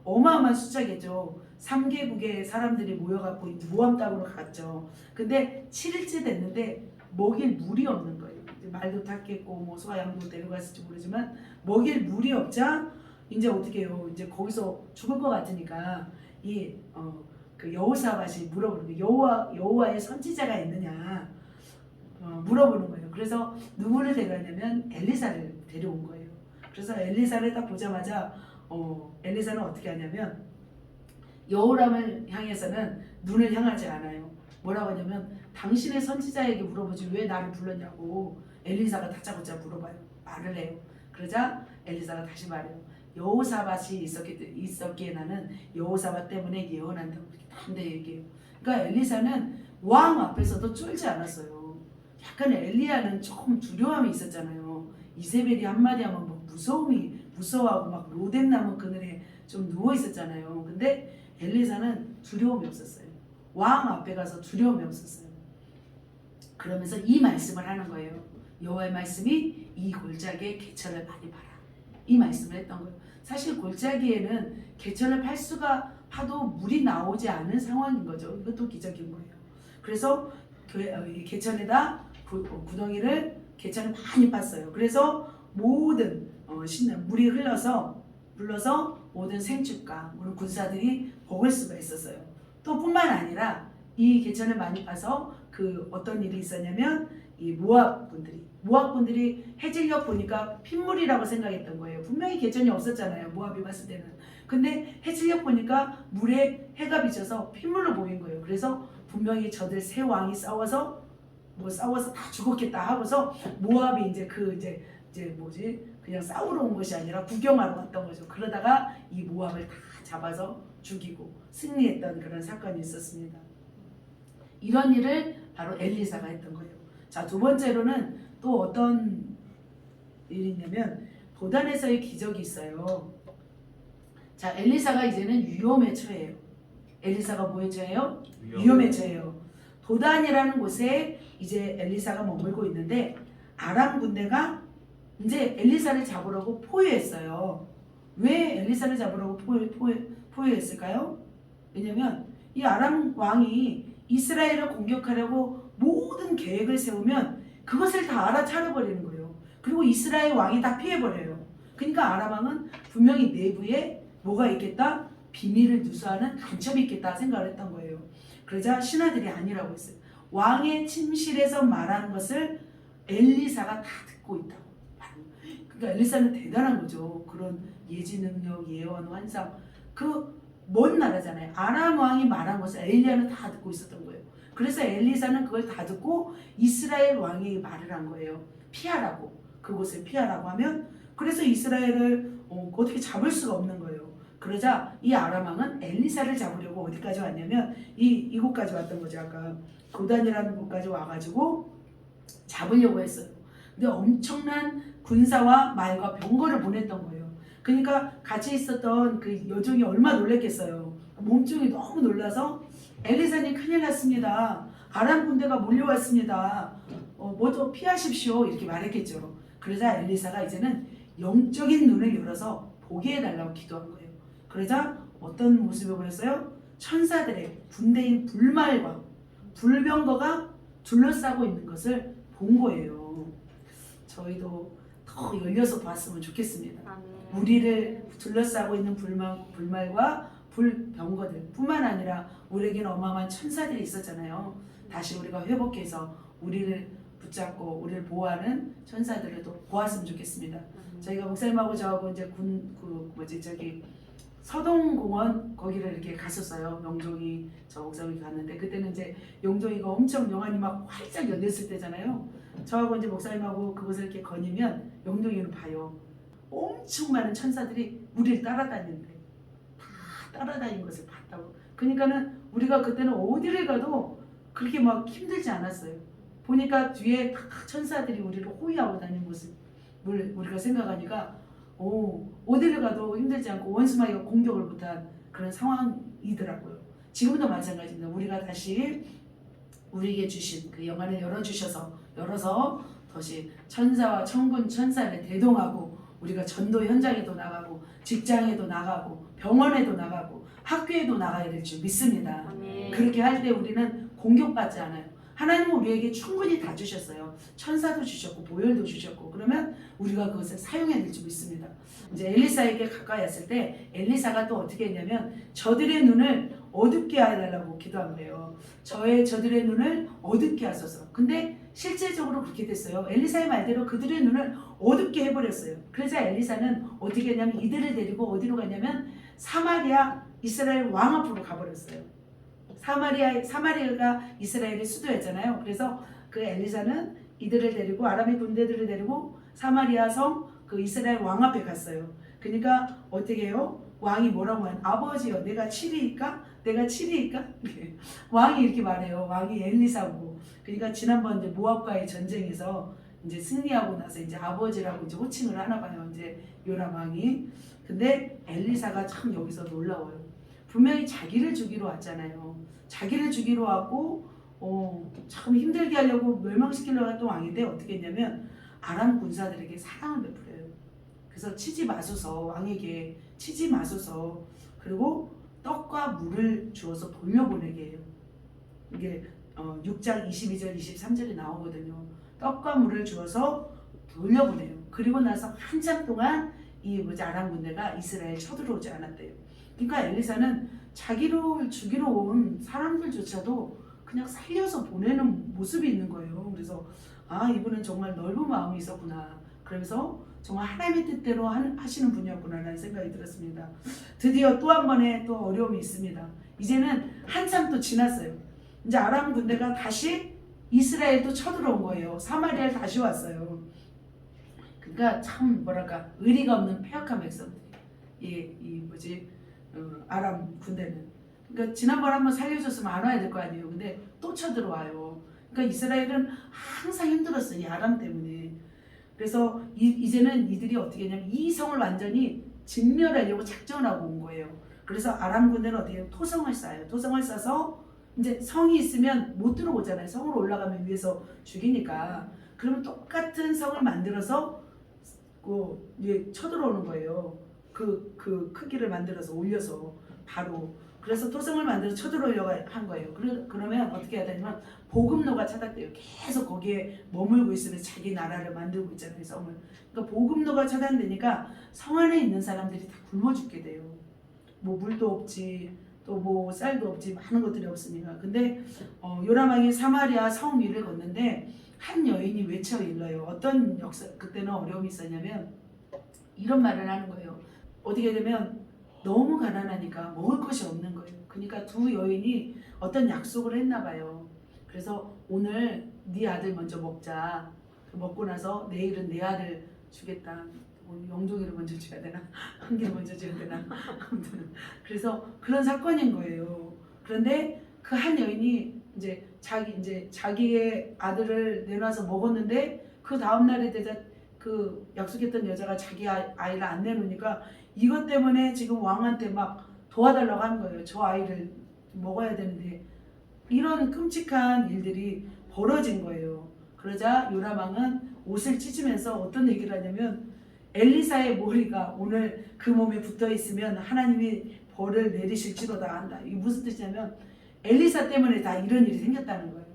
어마어마한 숫자겠죠. 3개국의 사람들이 모여갖고 모압 땅으로 갔죠. 근데 7일째 됐는데 먹일 물이 없는 거예요. 말도 탔겠고 뭐 소와 양도 데려갔을지 모르지만 먹일 물이 없자 이제 어떻게 해요? 이제 거기서 죽을 것 같으니까 그 여호사밧이 물어보는 거예요. 여호와의 선지자가 있느냐 물어보는 거예요. 그래서 누구를 데려왔냐면 엘리사를 데려온 거예요. 그래서 엘리사를 딱 보자마자 엘리사는 어떻게 하냐면 여호람을 향해서는 눈을 향하지 않아요. 뭐라고 하냐면 당신의 선지자에게 물어보지 왜 나를 불렀냐고 엘리사가 다짜고짜 물어봐요. 말을 해요. 그러자 엘리사가 다시 말해요. 여호사밧이 있었기에 나는 여호사밧 때문에 예언한다고 이렇게 담대 얘기해요. 그러니까 엘리사는 왕 앞에서도 쫄지 않았어요. 약간 엘리야는 조금 두려움이 있었잖아요. 이세벨이 한마디 하면 막 무서워하고 막 로뎀나무 그늘에 좀 누워 있었잖아요. 근데 엘리사는 두려움이 없었어요. 왕 앞에 가서 두려움이 없었어요. 그러면서 이 말씀을 하는 거예요. 여호와의 말씀이 이 골짜기에 개천을 많이 파라. 이 말씀을 했던 거예요. 사실 골짜기에는 개천을 파도 물이 나오지 않은 상황인 거죠. 이것도 기적인 거예요. 그래서 개천에다 구덩이를 개천을 많이 팠어요. 그래서 모든 물이 흘러서 모든 생축과 모든 군사들이 먹을 수가 있었어요. 또 뿐만 아니라 이 개천을 많이 파서 어떤 일이 있었냐면 이 모압 분들이 해질녘 보니까 핏물이라고 생각했던 거예요. 분명히 개천이 없었잖아요. 모압이 봤을 때는. 근데 해질녘 보니까 물에 해가 비쳐서 핏물로 보인 거예요. 그래서 분명히 저들 세 왕이 싸워서 다 죽었겠다 하고서 모압이 이제 그냥 싸우러 온 것이 아니라 구경하러 왔던 거죠. 그러다가 이 모압을 다 잡아서 죽이고 승리했던 그런 사건이 있었습니다. 이런 일을 바로 엘리사가 했던 거예요. 자, 두 번째로는 또 어떤 일이 있냐면 도단에서의 기적이 있어요. 자, 엘리사가 이제는 위험에 처해요. 엘리사가 뭐에 처해요? 위험에 처해요. 도단이라는 곳에 이제 엘리사가 머물고 있는데 아람 군대가 이제 엘리사를 잡으려고 포위했어요. 왜 엘리사를 잡으려고 포위했을까요? 왜냐면 이 아람 왕이 이스라엘을 공격하려고 모든 계획을 세우면 그것을 다 알아차려버리는 거예요. 그리고 이스라엘 왕이 다 피해버려요. 그러니까 아람 왕은 분명히 내부에 뭐가 있겠다? 비밀을 누수하는 간첩이 있겠다 생각을 했던 거예요. 그러자 신하들이 아니라고 했어요. 왕의 침실에서 말하는 것을 엘리사가 다 듣고 있다고. 그러니까 엘리사는 대단한 거죠. 그런 예지 능력, 예언, 환상. 먼 나라잖아요. 아람 왕이 말한 것을 엘리야는 다 듣고 있었던 거예요. 그래서 엘리사는 그걸 다 듣고 이스라엘 왕이 말을 한 거예요. 피하라고. 그곳을 피하라고 하면 그래서 이스라엘을 어떻게 잡을 수가 없는 거예요. 그러자 이 아람 왕은 엘리사를 잡으려고 어디까지 왔냐면 이곳까지 왔던 거죠. 아까 도단이라는 곳까지 와가지고 잡으려고 했어요. 근데 엄청난 군사와 말과 병거를 보냈던 거예요. 그러니까 같이 있었던 그 여종이 얼마나 놀랬겠어요. 몸종이 너무 놀라서 엘리사님 큰일 났습니다. 아람 군대가 몰려왔습니다. 모두 피하십시오. 이렇게 말했겠죠. 그러자 엘리사가 이제는 영적인 눈을 열어서 보게 해달라고 기도한 거예요. 그러자 어떤 모습을 보였어요? 천사들의 군대인 불말과 불병거가 둘러싸고 있는 것을 본 거예요. 저희도 더 더 열려서 봤으면 좋겠습니다. 아멘. 우리를 둘러싸고 있는 불말과 불병거들 뿐만 아니라 우리에게는 어마어마한 천사들이 있었잖아요. 다시 우리가 회복해서 우리를 붙잡고 우리를 보호하는 천사들을 또 보았으면 좋겠습니다. 저희가 목사님하고 저하고 이제 서동공원 거기를 이렇게 갔었어요. 영종이 저 목사님이 갔는데 그때는 이제 영종이가 엄청 영안이 막 활짝 열렸을 때잖아요. 저하고 이제 목사님하고 그것을 이렇게 거니면 영종이는 봐요. 엄청 많은 천사들이 우리를 따라다니는데 다 따라다니는 것을 봤다고. 그러니까는 우리가 그때는 어디를 가도 그렇게 막 힘들지 않았어요. 보니까 뒤에 다 천사들이 우리를 호위하고 다니는 모습을 우리가 생각하니까 어디를 가도 힘들지 않고 원수마귀가 공격을 못한 그런 상황이더라고요. 지금도 마찬가지입니다. 우리가 다시 우리에게 주신 그 영안을 열어서 다시 천사와 천군 천사를 대동하고 우리가 전도 현장에도 나가고 직장에도 나가고 병원에도 나가고 학교에도 나가야 될 줄 믿습니다. 아멘. 그렇게 할 때 우리는 공격받지 않아요. 하나님은 우리에게 충분히 다 주셨어요. 천사도 주셨고 보혈도 주셨고 그러면 우리가 그것을 사용해야 될 줄 믿습니다. 이제 엘리사에게 가까이 왔을 때 엘리사가 또 어떻게 했냐면 저들의 눈을 어둡게 해달라고 기도한 거예요. 저들의 눈을 어둡게 하소서. 근데 실제적으로 그렇게 됐어요. 엘리사의 말대로 그들의 눈을 어둡게 해버렸어요. 그래서 엘리사는 어떻게 했냐면 이들을 데리고 어디로 갔냐면 사마리아 이스라엘 왕 앞으로 가버렸어요. 사마리아가 이스라엘의 수도였잖아요. 그래서 그 엘리사는 이들을 데리고 아람의 군대들을 데리고 사마리아 성 그 이스라엘 왕 앞에 갔어요. 그러니까 어떻게 해요? 왕이 뭐라고 하냐? 아버지요, 내가 7위일까? 내가 7위일까? 왕이 이렇게 말해요. 왕이 엘리사고. 그러니까 지난번 이제 모압과의 전쟁에서 이제 승리하고 나서 이제 아버지라고 이제 호칭을 하나 봐요. 이제 요람 왕이. 근데 엘리사가 참 여기서 놀라워요. 분명히 자기를 죽이러 왔잖아요. 자기를 죽이러 왔고 참 힘들게 하려고 멸망시키려고 했던 왕인데 어떻게 했냐면 아람 군사들에게 사랑을 베풀어요. 그래서 치지 마소서, 왕에게 치지 마소서, 그리고 떡과 물을 주어서 돌려보내게 해요. 이게 6장 22절 23절에 나오거든요. 떡과 물을 주어서 돌려보내요. 그리고 나서 한참 동안 이 아람 군대가 이스라엘 쳐들어오지 않았대요. 그러니까 엘리사는 자기를 죽이러 온 사람들조차도 그냥 살려서 보내는 모습이 있는 거예요. 그래서 이분은 정말 넓은 마음이 있었구나. 그러면서 정말 하나님의 뜻대로 하시는 분이었구나라는 생각이 들었습니다. 드디어 또 한 번의 또 어려움이 있습니다. 이제는 한참 또 지났어요. 이제 아람 군대가 다시 이스라엘도 쳐들어온 거예요. 사마리아를 다시 왔어요. 그러니까 참 뭐랄까 의리가 없는 폐역한 백성들. 아람 군대는. 그러니까 지난번 한번 살려줬으면 안 와야 될 거 아니에요. 근데 또 쳐들어와요. 그러니까 이스라엘은 항상 힘들었어요. 이 아람 때문에. 그래서 이제는 이들이 어떻게 했냐면 이 성을 완전히 진멸하려고 작정하고 온 거예요. 그래서 아람 군대는 어떻게 해요? 토성을 쌓아요. 토성을 쌓아서 이제 성이 있으면 못 들어오잖아요. 성으로 올라가면 위에서 죽이니까. 그러면 똑같은 성을 만들어서 쳐들어오는 거예요. 그 크기를 만들어서 올려서 바로. 그래서 토성을 만들어서 쳐들어오려고 한 거예요. 그러면 어떻게 해야 되냐면 보급로가 차단돼요. 계속 거기에 머물고 있으면 자기 나라를 만들고 있잖아요. 성을. 그러니까 보급로가 차단되니까 성 안에 있는 사람들이 다 굶어 죽게 돼요. 뭐 물도 없지, 또 뭐 쌀도 없지, 많은 것들이 없으니까. 근데 요람 왕이 사마리아 성 위를 걷는데 한 여인이 외쳐 일러요. 어떤 그때는 어려움이 있었냐면 이런 말을 하는 거예요. 어떻게 되면 너무 가난하니까 먹을 것이 없는 거예요. 그러니까 두 여인이 어떤 약속을 했나 봐요. 그래서 오늘 네 아들 먼저 먹자. 먹고 나서 내일은 내 아들 주겠다. 영종이를 먼저 줘야 되나? 한 개를 먼저 줘야 되나? 아무튼 그래서 그런 사건인 거예요. 그런데 그 한 여인이 이제 자기의 아들을 내놔서 먹었는데 그 다음 날에 되자 그 약속했던 여자가 자기 아이를 안 내놓으니까 이것 때문에 지금 왕한테 막 도와달라고 하는 거예요. 저 아이를 먹어야 되는데. 이런 끔찍한 일들이 벌어진 거예요. 그러자 요람 왕은 옷을 찢으면서 어떤 얘기를 하냐면 엘리사의 머리가 오늘 그 몸에 붙어 있으면 하나님이 벌을 내리실지로다 한다. 이게 무슨 뜻이냐면 엘리사 때문에 다 이런 일이 생겼다는 거예요.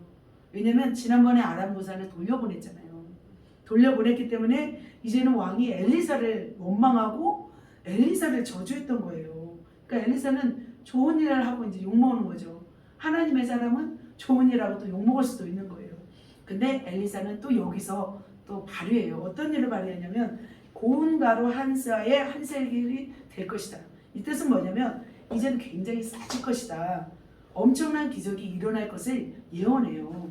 왜냐면 지난번에 아람 군사를 돌려보냈잖아요. 돌려보냈기 때문에 이제는 왕이 엘리사를 원망하고 엘리사를 저주했던 거예요. 그러니까 엘리사는 좋은 일을 하고 이제 욕먹는 거죠. 하나님의 사람은 좋은 일하고 또 욕먹을 수도 있는 거예요. 근데 엘리사는 또 여기서 또 발휘해요. 어떤 일을 발휘하냐면 고운 가루 한 쌀에 한 셀길이 될 것이다. 이 뜻은 뭐냐면 이제는 굉장히 싸질 것이다. 엄청난 기적이 일어날 것을 예언해요.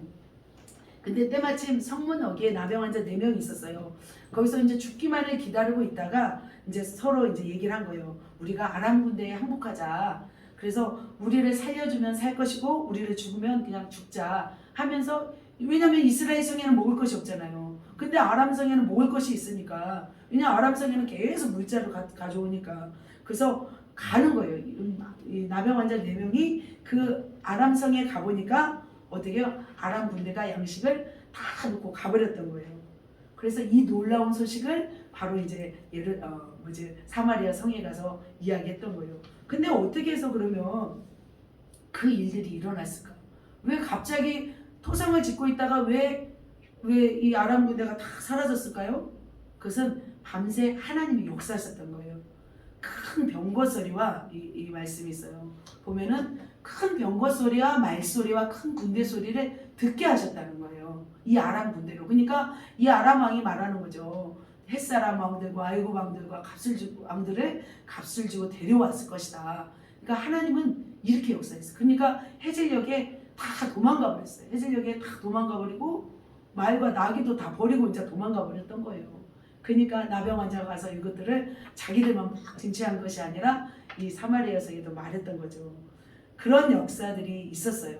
근데 때마침 성문어기에 나병 환자 4명이 있었어요. 거기서 이제 죽기만을 기다리고 있다가 이제 서로 이제 얘기를 한 거예요. 우리가 아람 군대에 항복하자. 그래서 우리를 살려주면 살 것이고 우리를 죽으면 그냥 죽자 하면서, 왜냐면 이스라엘 성에는 먹을 것이 없잖아요. 근데 아람 성에는 먹을 것이 있으니까, 왜냐 아람 성에는 계속 물자를 가져오니까. 그래서 가는 거예요. 이 나병 환자 4명이 그 아람 성에 가보니까 어떻게 해요? 아람 군대가 양식을 다 놓고 가버렸던 거예요. 그래서 이 놀라운 소식을 바로 이제 사마리아 성에 가서 이야기했던 거예요. 근데 어떻게 해서 그러면 그 일들이 일어났을까? 왜 갑자기 토성을 짓고 있다가 왜 이 아람 군대가 다 사라졌을까요? 그것은 밤새 하나님이 역사하셨던 거예요. 큰 병거 소리와 이 말씀이 있어요. 보면은 큰 병거 소리와 말소리와 큰 군대 소리를 듣게 하셨다는 거예요. 이 아람 군대로. 그러니까 이 아람 왕이 말하는 거죠. 햇사람 왕들과 애굽 왕들과 왕들을 값을 주고 데려왔을 것이다. 그러니까 하나님은 이렇게 역사했어요. 그러니까 해질녘에 다 도망가 버렸어요. 해질녘에 다 도망가 버리고 말과 나귀도 다 버리고 이제 도망가 버렸던 거예요. 그러니까 나병 환자가 가서 이것들을 자기들만 막 쟁취한 것이 아니라 이 사마리아성에도 말했던 거죠. 그런 역사들이 있었어요.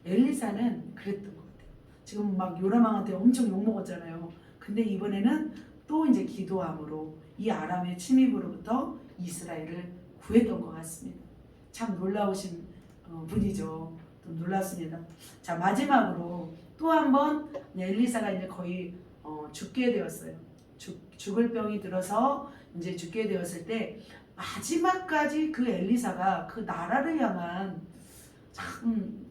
엘리사는 그랬던 것 같아요. 지금 막 요람왕한테 엄청 욕먹었잖아요. 근데 이번에는 또 이제 기도함으로 이 아람의 침입으로부터 이스라엘을 구했던 것 같습니다. 참 놀라우신 분이죠. 또 놀랐습니다. 자, 마지막으로 또 한 번 엘리사가 이제 거의 죽게 되었어요. 죽을 병이 들어서 이제 죽게 되었을 때 마지막까지 그 엘리사가 그 나라를 향한 참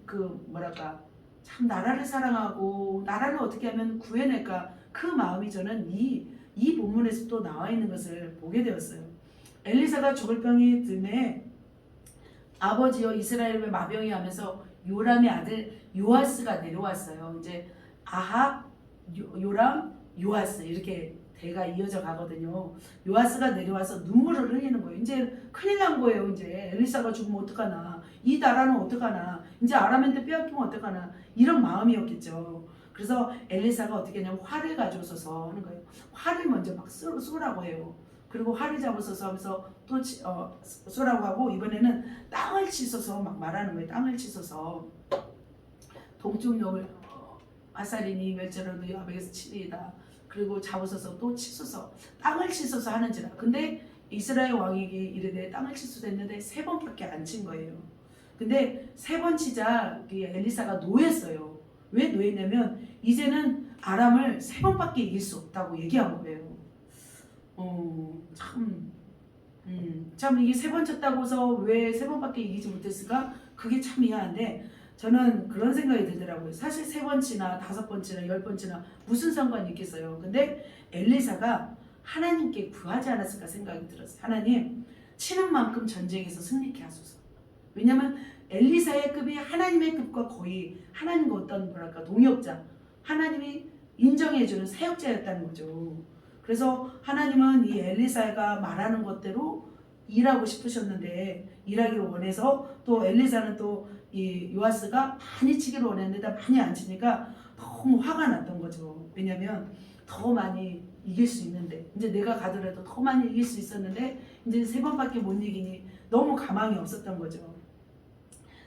참 나라를 사랑하고 나라를 어떻게 하면 구해낼까, 그 마음이 저는 이 본문에서 또 나와 있는 것을 보게 되었어요. 엘리사가 죽을 병이 듦에 아버지여 이스라엘의 마병이 하면서 요람의 아들 요아스가 내려왔어요. 이제 아합, 요람, 요아스 이렇게 대가 이어져 가거든요. 요아스가 내려와서 눈물을 흘리는 거예요. 이제 큰일 난 거예요. 이제 엘리사가 죽으면 어떡하나, 이 나라는 어떡하나, 이제 아람한테 빼앗기면 어떡하나, 이런 마음이었겠죠. 그래서 엘리사가 어떻게 하냐면 활을 가져서서 하는 거예요. 활을 먼저 막 쏘라고 해요. 그리고 활을 잡아서서 하면서 또 쏘라고 하고, 이번에는 땅을 치소서 막 말하는 거예요. 땅을 치소서 동쪽 용을 아사리니 멸절하는 야백에서 치리이다. 그리고 잡으소서 또 치소서 땅을 치소서 하는지라. 근데 이스라엘 왕에게 이르되 땅을 치소서 했는데 3번밖에 안 친 거예요. 근데 3번 치자 엘리사가 노했어요. 왜 노했냐면 이제는 아람을 3번밖에 이길 수 없다고 얘기한 거예요. 참 이게 3번 쳤다고서 왜 3번밖에 이기지 못했을까? 그게 참 이해한데, 저는 그런 생각이 들더라고요. 사실 3번 치나 5번 치나 10번 치나 무슨 상관이 있겠어요. 근데 엘리사가 하나님께 구하지 않았을까 생각이 들었어요. 하나님, 치는 만큼 전쟁에서 승리케 하소서. 왜냐하면 엘리사의 급이 하나님의 급과 거의 하나님과 어떤 동역자, 하나님이 인정해주는 사역자였다는 거죠. 그래서 하나님은 이 엘리사가 말하는 것대로 일하고 싶으셨는데, 일하기를 원해서, 또 엘리사는 또 이 요아스가 많이 치기를 원했는데 많이 안 치니까 너무 화가 났던 거죠. 왜냐면 더 많이 이길 수 있는데, 이제 내가 가더라도 더 많이 이길 수 있었는데 이제 3번밖에 못 이기니 너무 가망이 없었던 거죠.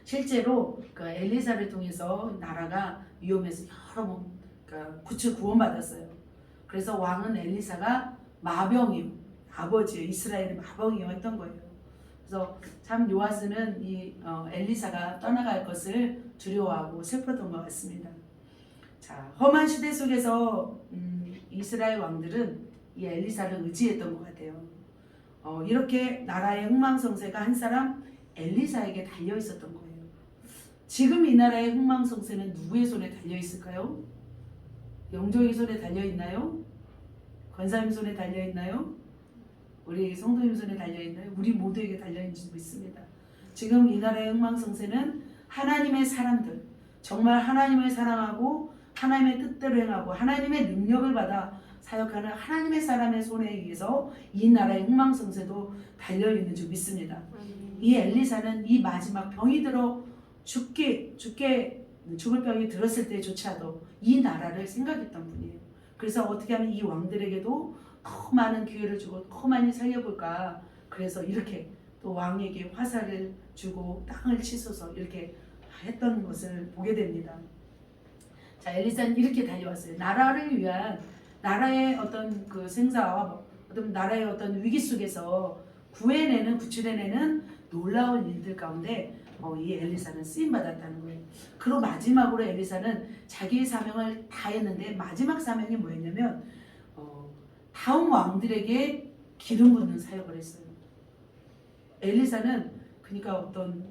실제로 그 엘리사를 통해서 나라가 위험해서 여러 번 구출 구원받았어요. 그래서 왕은 엘리사가 마병이요, 아버지요, 이스라엘의 마병이요 했던 거예요. 그래서 참 요아스는 이 엘리사가 떠나갈 것을 두려워하고 슬펐던 것 같습니다. 자, 험한 시대 속에서 이스라엘 왕들은 이 엘리사를 의지했던 것 같아요. 이렇게 나라의 흥망성쇠가 한 사람 엘리사에게 달려 있었던 거예요. 지금 이 나라의 흥망성쇠는 누구의 손에 달려 있을까요? 영적의 손에 달려 있나요? 권사님 손에 달려 있나요? 우리 성도님 손에 달려 있나요? 우리 모두에게 달려 있는 줄 믿습니다. 지금 이 나라의 흥망성쇠는 하나님의 사람들, 정말 하나님을 사랑하고 하나님의 뜻대로 행하고 하나님의 능력을 받아 사역하는 하나님의 사람의 손에 의해서 이 나라의 흥망성쇠도 달려 있는 줄 믿습니다. 이 엘리사는 이 마지막 병이 들어 죽을 병이 들었을 때조차도 이 나라를 생각했던 분이에요. 그래서 어떻게 하면 이 왕들에게도 더 많은 기회를 주고 더 많이 살려볼까. 그래서 이렇게 또 왕에게 화살을 주고 땅을 치소서 이렇게 했던 것을 보게 됩니다. 자, 엘리사는 이렇게 달려왔어요. 나라를 위한 나라의 어떤 그 생사와 어떤 나라의 어떤 위기 속에서 구출해내는 놀라운 일들 가운데 이 엘리사는 쓰임 받았다는 거예요. 그리고 마지막으로 엘리사는 자기의 사명을 다 했는데 마지막 사명이 뭐였냐면 다음 왕들에게 기름 붓는 사역을 했어요. 엘리사는 그러니까 어떤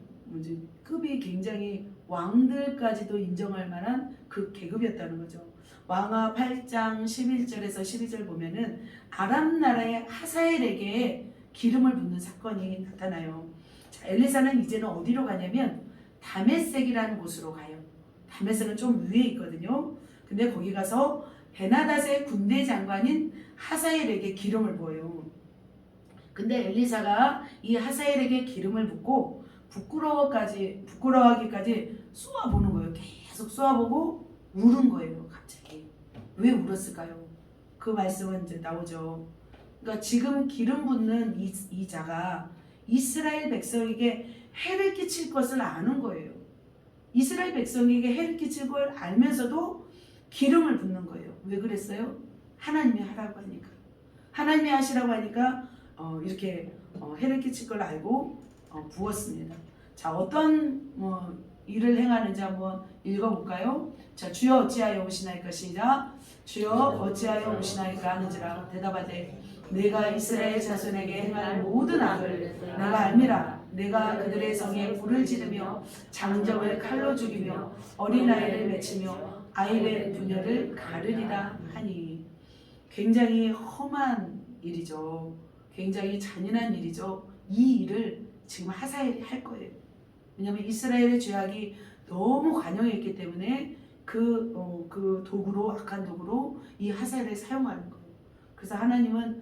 급이 굉장히 왕들까지도 인정할 만한 그 계급이었다는 거죠. 왕하 8장 11절에서 12절 보면은 아람 나라의 하사엘에게 기름을 붓는 사건이 나타나요. 자, 엘리사는 이제는 어디로 가냐면 다메섹이라는 곳으로 가요. 다메섹은 좀 위에 있거든요. 근데 거기 가서 베나닷의 군대 장관인 하사엘에게 기름을 부어요. 근데 엘리사가 이 하사엘에게 기름을 붓고 부끄러워하기까지 쏘아보는 거예요. 계속 쏘아보고 울은 거예요. 갑자기. 왜 울었을까요? 그 말씀은 이제 나오죠. 그러니까 지금 기름 붓는 이 자가 이스라엘 백성에게 해를 끼칠 것을 아는 거예요. 이스라엘 백성에게 해를 끼칠 걸 알면서도 기름을 붓는 거예요. 왜 그랬어요? 하나님이 하라고 하니까. 하나님이 하시라고 하니까 이렇게 해를 끼칠 걸 알고 부었습니다. 자, 어떤 일을 행하는지 한번 읽어볼까요? 자, 주여 어찌하여 오시나이까. 시작. 주여 어찌하여 오시나이까 하는지라. 대답하되 내가 이스라엘 자손에게 행할 모든 악을 내가 알미라. 내가 그들의 성에 불을 지르며 장정을 칼로 죽이며 어린아이를 맺히며 아이의 부녀를 가르리라 하니. 굉장히 험한 일이죠. 굉장히 잔인한 일이죠. 이 일을 지금 하사엘이 할 거예요. 왜냐하면 이스라엘의 죄악이 너무 관영했기 때문에 그 도구로, 악한 도구로 이 하사엘을 사용하는 거예요. 그래서 하나님은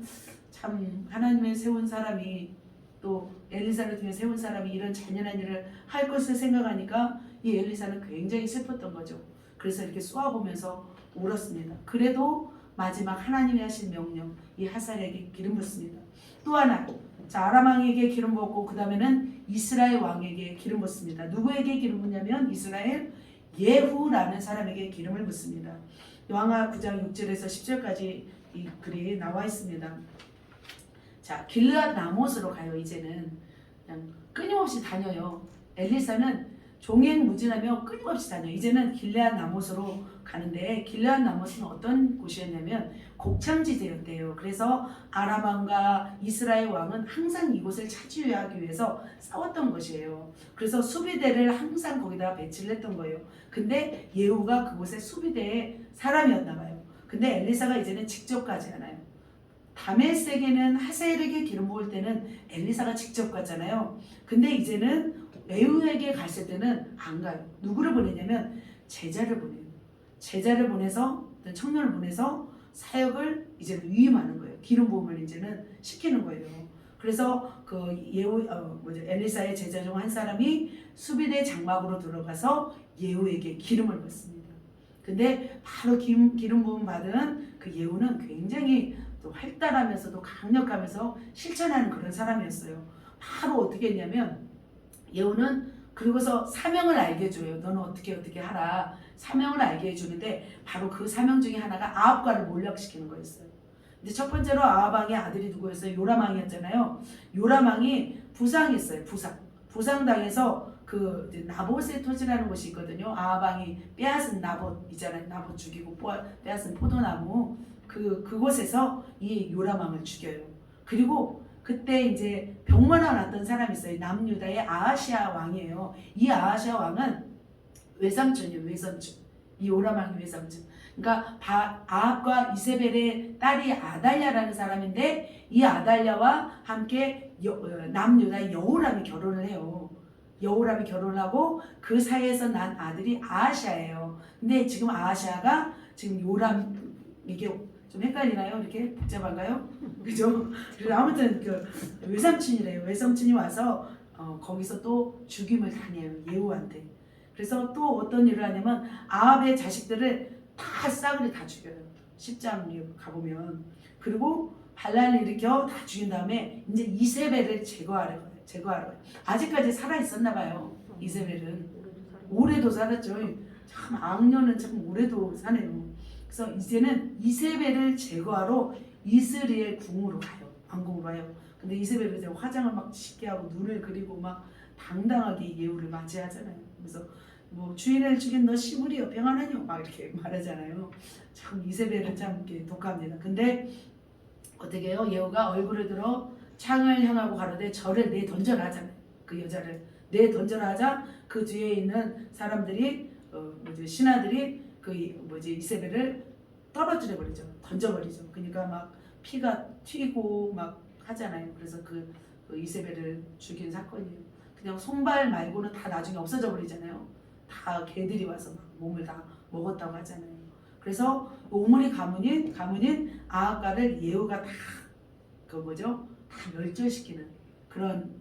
참 하나님의 세운 사람이 또 엘리사를 통해 세운 사람이 이런 잔인한 일을 할 것을 생각하니까 이 엘리사는 굉장히 슬펐던 거죠. 그래서 이렇게 쏘아보면서 울었습니다. 그래도 마지막 하나님이 하신 명령, 이 하사엘에게 기름 붓습니다. 또 하나, 자, 아람 왕에게 기름 붓고 그 다음에는 이스라엘 왕에게 기름 붓습니다. 누구에게 기름 붓냐면 이스라엘 예후라는 사람에게 기름을 붓습니다. 왕하 9장 6절에서 10절까지 이 글이 나와 있습니다. 자, 길르앗 라못으로 가요. 이제는 그냥 끊임없이 다녀요. 엘리사는 종횡무진하며 끊임없이 다녀요. 이제는 길르앗 라못으로 가는데 길르앗 라못은 어떤 곳이었냐면 곡창지대였대요. 그래서 아람 왕과 이스라엘 왕은 항상 이곳을 차지하기 위해서 싸웠던 것이에요. 그래서 수비대를 항상 거기다 배치를 했던 거예요. 근데 예후가 그곳의 수비대의 사람이었나 봐요. 근데 엘리사가 이제는 직접 가지 않아요. 다메섹에는 하사엘에게 기름 부을 때는 엘리사가 직접 갔잖아요. 근데 이제는 예후에게 갔을 때는 안 가요. 누구를 보내냐면 제자를 보내요. 제자를 보내서 청년을 보내서 사역을 이제 위임하는 거예요. 기름 부음을 이제는 시키는 거예요. 그래서 그 엘리사의 제자 중 한 사람이 수비대 장막으로 들어가서 예후에게 기름을 붓습니다. 근데 바로 기름 부음 받은 그 예후는 굉장히 또 활달하면서도 강력하면서 실천하는 그런 사람이었어요. 바로 어떻게 했냐면 예후는 그리고서 사명을 알게 해줘요. 너는 어떻게 하라. 사명을 알게 해주는데 바로 그 사명 중에 하나가 아합과를 몰락시키는 거였어요. 근데 첫 번째로 아합 왕의 아들이 누구였어요? 요람 왕이었잖아요. 요람 왕이 부상했어요. 부상당해서 그 나봇의 토지라는 곳이 있거든요. 아합 왕이 빼앗은 나봇 있잖아요. 나봇 죽이고 빼앗은 포도나무 그곳에서 이 요람 왕을 죽여요. 그리고 그때 이제 병마나 났던 사람이 있어요. 남유다의 아하시아 왕이에요. 이 아하시아 왕은 외삼촌이에요. 외삼촌. 이 요람 왕이 외삼촌. 그러니까 아합과 이세벨의 딸이 아달랴라는 사람인데 이 아달랴와 함께 남유다 여호람이 결혼을 해요. 여호람이 결혼을 하고 그 사이에서 난 아들이 아하샤예요. 근데 지금 아하샤가 지금 요람 이게 좀 헷갈리나요? 이렇게 복잡한가요? 그죠? 그래서 아무튼 그 외삼촌이래요. 외삼촌이 와서 거기서 또 죽임을 당해요. 예후한테. 그래서 또 어떤 일을 하냐면 아합의 자식들을 다 싸그리 다 죽여요. 10장에 가보면. 그리고 반란을 일으켜 다 죽인 다음에 이제 이세벨을 제거하려 거예요. 아직까지 살아 있었나 봐요. 이세벨은 오래도 살았죠. 참 악녀는 참 오래도 사네요. 그래서 이제는 이세벨을 제거하러 이스라엘 궁으로 가요. 왕궁으로 가요. 근데 이세벨은 이제 화장을 막 짙게 하고 눈을 그리고 막 당당하게 예후를 맞이하잖아요. 그래서 뭐 주인을 죽인 너 시므리여 평안하뇨 막 이렇게 말하잖아요. 참 이세벨은 참 이렇게 독합니다. 근데 어떻게 해요? 예후가 얼굴을 들어 창을 향하고 가로되 저를 내 던져라 하잖아요. 그 여자를 내 던져라 하자 그 뒤에 있는 사람들이 신하들이 그 이세벨을 떨어뜨려 버리죠. 던져버리죠. 그러니까 막 피가 튀고 막 하잖아요. 그래서 그 이세벨을 죽인 사건이에요. 그냥 손발 말고는 다 나중에 없어져 버리잖아요. 다 개들이 와서 막 몸을 다 먹었다고 하잖아요. 그래서 오므리 가문인 아합가를 예후가 다 다 멸절시키는 그런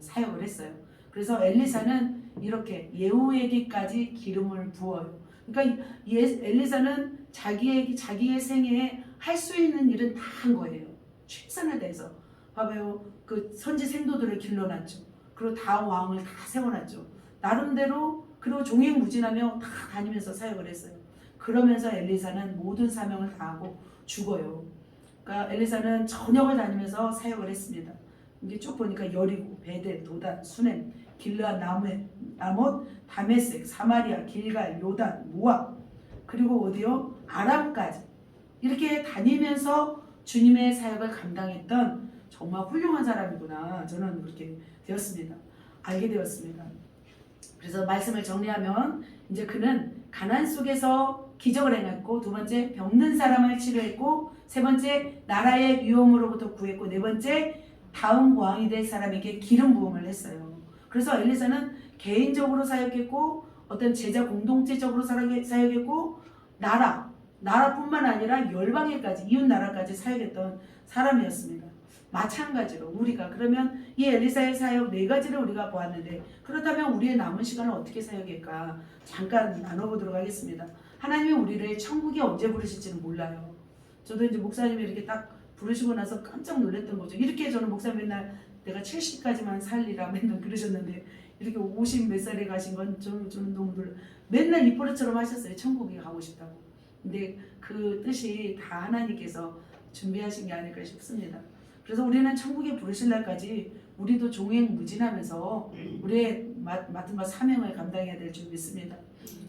사역을 했어요. 그래서 엘리사는 이렇게 예후에게까지 기름을 부어요. 그러니까 엘리사는 자기의 생애에 할 수 있는 일은 다 한 거예요. 최선을 다해서. 봐봐요. 그 선지 생도들을 길러놨죠. 그리고 다 왕을 다 세워놨죠. 나름대로 그리고 종횡무진하며 다 다니면서 사역을 했어요. 그러면서 엘리사는 모든 사명을 다하고 죽어요. 그러니까 엘리사는 전역을 다니면서 사역을 했습니다. 이게 쭉 보니까 여리고, 베델, 도단, 수넴, 길르앗, 나못, 다메섹, 사마리아, 길갈, 요단, 모압, 그리고 어디요? 아람까지 이렇게 다니면서 주님의 사역을 감당했던 정말 훌륭한 사람이구나. 저는 그렇게 알게 되었습니다. 그래서 말씀을 정리하면 이제 그는 가난 속에서 기적을 행했고, 두 번째 병든 사람을 치료했고, 세 번째 나라의 위험으로부터 구했고, 네 번째 다음 왕이 될 사람에게 기름 부음을 했어요. 그래서 엘리사는 개인적으로 사역했고 어떤 제자 공동체적으로 사역했고 나라뿐만 아니라 열방에까지 이웃 나라까지 사역했던 사람이었습니다. 마찬가지로 우리가 그러면 이 엘리사의 사역 네 가지를 우리가 보았는데 그렇다면 우리의 남은 시간을 어떻게 사역할까 잠깐 나눠보도록 하겠습니다. 하나님이 우리를 천국에 언제 부르실지는 몰라요. 저도 이제 목사님이 이렇게 딱 부르시고 나서 깜짝 놀랐던 거죠. 이렇게 저는 목사님 맨날 내가 70까지만 살리라 맨날 그러셨는데 이렇게 50 몇 살에 가신 건 저는 너무 놀라. 맨날 입버릇처럼 하셨어요. 천국에 가고 싶다고. 근데 그 뜻이 다 하나님께서 준비하신 게 아닐까 싶습니다. 그래서 우리는 천국에 부르실 날까지 우리도 종횡무진하면서 우리의 맡은 바 사명을 감당해야 될 줄 믿습니다.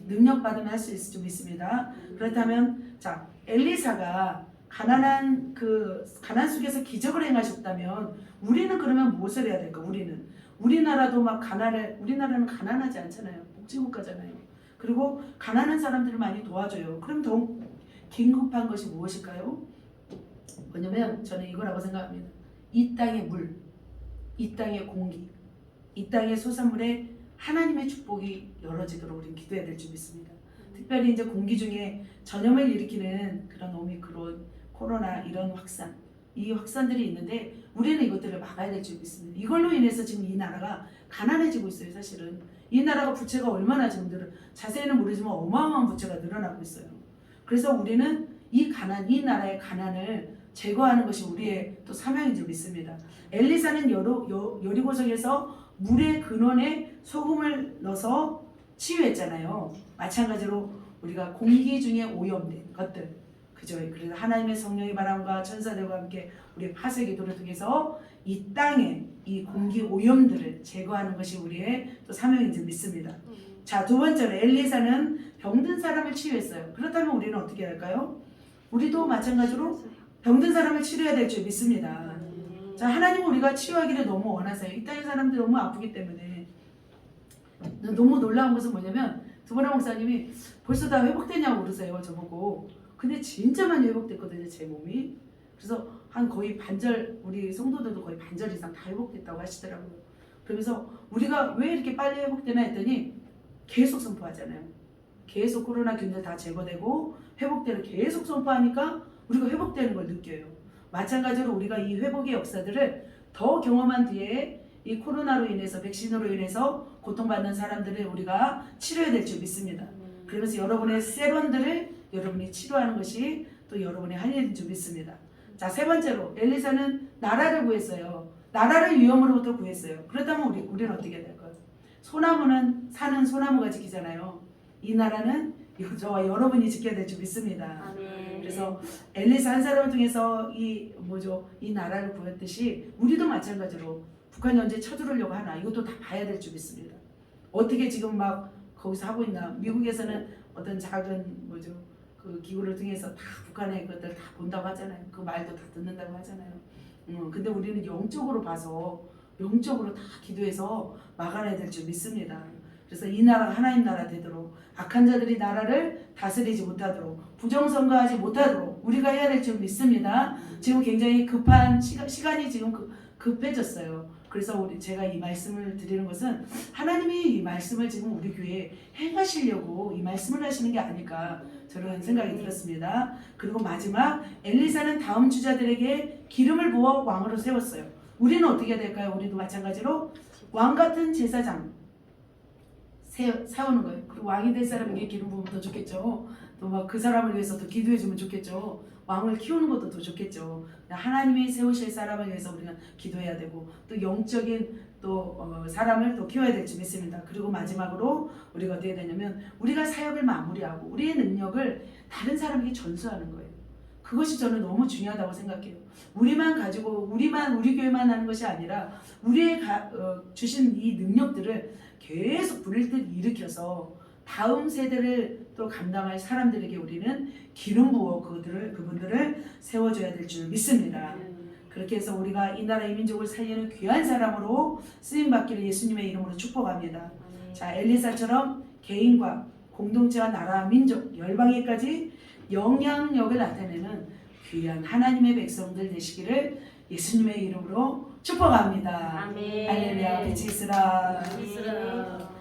능력 받으면 할 수 있을 줄 믿습니다. 그렇다면 자 엘리사가 가난 속에서 기적을 행하셨다면 우리는 그러면 무엇을 해야 될까? 우리나라도 막 우리나라는 가난하지 않잖아요. 복지국가잖아요. 그리고 가난한 사람들을 많이 도와줘요. 그럼 더욱 긴급한 것이 무엇일까요? 뭐냐면 저는 이거라고 생각합니다. 이 땅의 물, 이 땅의 공기, 이 땅의 소산물에 하나님의 축복이 열어지도록 우리는 기도해야 될 줄 믿습니다. 특별히 이제 공기 중에 전염을 일으키는 그런 오미크론, 코로나 이런 확산, 이 확산들이 있는데 우리는 이것들을 막아야 될 줄 믿습니다. 이걸로 인해서 지금 이 나라가 가난해지고 있어요. 사실은 이 나라가 부채가 얼마나 지금 자세히는 모르지만 어마어마한 부채가 늘어나고 있어요. 그래서 우리는 이 나라의 가난을 제거하는 것이 우리의 또 사명인 줄 믿습니다. 엘리사는 여리고성에서 물의 근원에 소금을 넣어서 치유했잖아요. 마찬가지로 우리가 공기 중에 오염된 것들, 그죠? 그래서 하나님의 성령의 바람과 천사들과 함께 우리 파쇄 기도를 통해서 이 땅에 이 공기 오염들을 제거하는 것이 우리의 또 사명인 줄 믿습니다. 자, 두 번째로 엘리사는 병든 사람을 치유했어요. 그렇다면 우리는 어떻게 할까요? 우리도 마찬가지로 병든 사람을 치료해야 될 줄 믿습니다. 자, 하나님은 우리가 치유하기를 너무 원하세요. 이 땅의 사람들이 너무 아프기 때문에. 너무 놀라운 것은 뭐냐면 두분의 목사님이 벌써 다 회복되냐고 그러세요 저보고. 근데 진짜 많이 회복됐거든요 제 몸이. 그래서 한 거의 반절, 우리 성도들도 거의 반절 이상 다 회복됐다고 하시더라고요. 그러면서 우리가 왜 이렇게 빨리 회복되나 했더니 계속 선포하잖아요. 계속 코로나 균들 다 제거되고 회복되는 계속 선포하니까 우리가 회복되는 걸 느껴요. 마찬가지로 우리가 이 회복의 역사들을 더 경험한 뒤에 이 코로나로 인해서 백신으로 인해서 고통받는 사람들을 우리가 치료해야 될 줄 믿습니다. 그러면서 여러분의 세론들을 여러분이 치료하는 것이 또 여러분의 할 일인 줄 믿습니다. 자, 세 번째로 엘리사는 나라를 구했어요. 나라를 위험으로부터 구했어요. 그렇다면 우리는 어떻게 될까요? 소나무는 사는 소나무가 지키잖아요. 이 나라는 저와 여러분이 지켜야 될 줄 믿습니다. 아멘. 그래서 엘리사 한 사람을 통해서 이 나라를 구했듯이 우리도 마찬가지로 북한이 언제 쳐들으려고 하나 이것도 다 봐야 될 줄 믿습니다. 어떻게 지금 막 거기서 하고 있나? 미국에서는 어떤 작은 그 기구를 통해서 다 북한의 것들 다 본다고 하잖아요. 그 말도 다 듣는다고 하잖아요. 근데 우리는 영적으로 봐서 영적으로 다 기도해서 막아내야 될 줄 믿습니다. 그래서 이 나라가 하나님 나라 되도록 악한 자들이 나라를 다스리지 못하도록 부정선거하지 못하도록 우리가 해야 될 줄 믿습니다. 지금 굉장히 급한 시간이 지금 급해졌어요. 그래서 제가 이 말씀을 드리는 것은 하나님이 이 말씀을 지금 우리 교회에 행하시려고 이 말씀을 하시는 게 아닐까 저런 생각이 들었습니다. 그리고 마지막 엘리사는 다음 주자들에게 기름을 부어 왕으로 세웠어요. 우리는 어떻게 해야 될까요? 우리도 마찬가지로 왕 같은 제사장 세우는 거예요. 그리고 왕이 될 사람에게 기름 부으면 더 좋겠죠. 또 막 그 사람을 위해서 또 기도해 주면 좋겠죠. 왕을 키우는 것도 더 좋겠죠. 하나님이 세우실 사람을 위해서 우리가 기도해야 되고 또 영적인 또 사람을 또 키워야 될 줄 믿습니다. 그리고 마지막으로 우리가 어떻게 되냐면 우리가 사역을 마무리하고 우리의 능력을 다른 사람에게 전수하는 거예요. 그것이 저는 너무 중요하다고 생각해요. 우리만 가지고 우리 교회만 하는 것이 아니라 우리의 주신 이 능력들을 계속 불일 일으켜서 다음 세대를 또 감당할 사람들에게 우리는 기름 부어 그분들을 세워줘야 될 줄 믿습니다. 그렇게 해서 우리가 이 나라 이 민족을 살리는 귀한 사람으로 쓰임받기를 예수님의 이름으로 축복합니다. 자, 엘리사처럼 개인과 공동체와 나라, 민족, 열방에까지 영향력을 나타내는 귀한 하나님의 백성들 되시기를 예수님의 이름으로 축복합니다. 아멘. 할렐루야. 빛이 있으라. 아멘.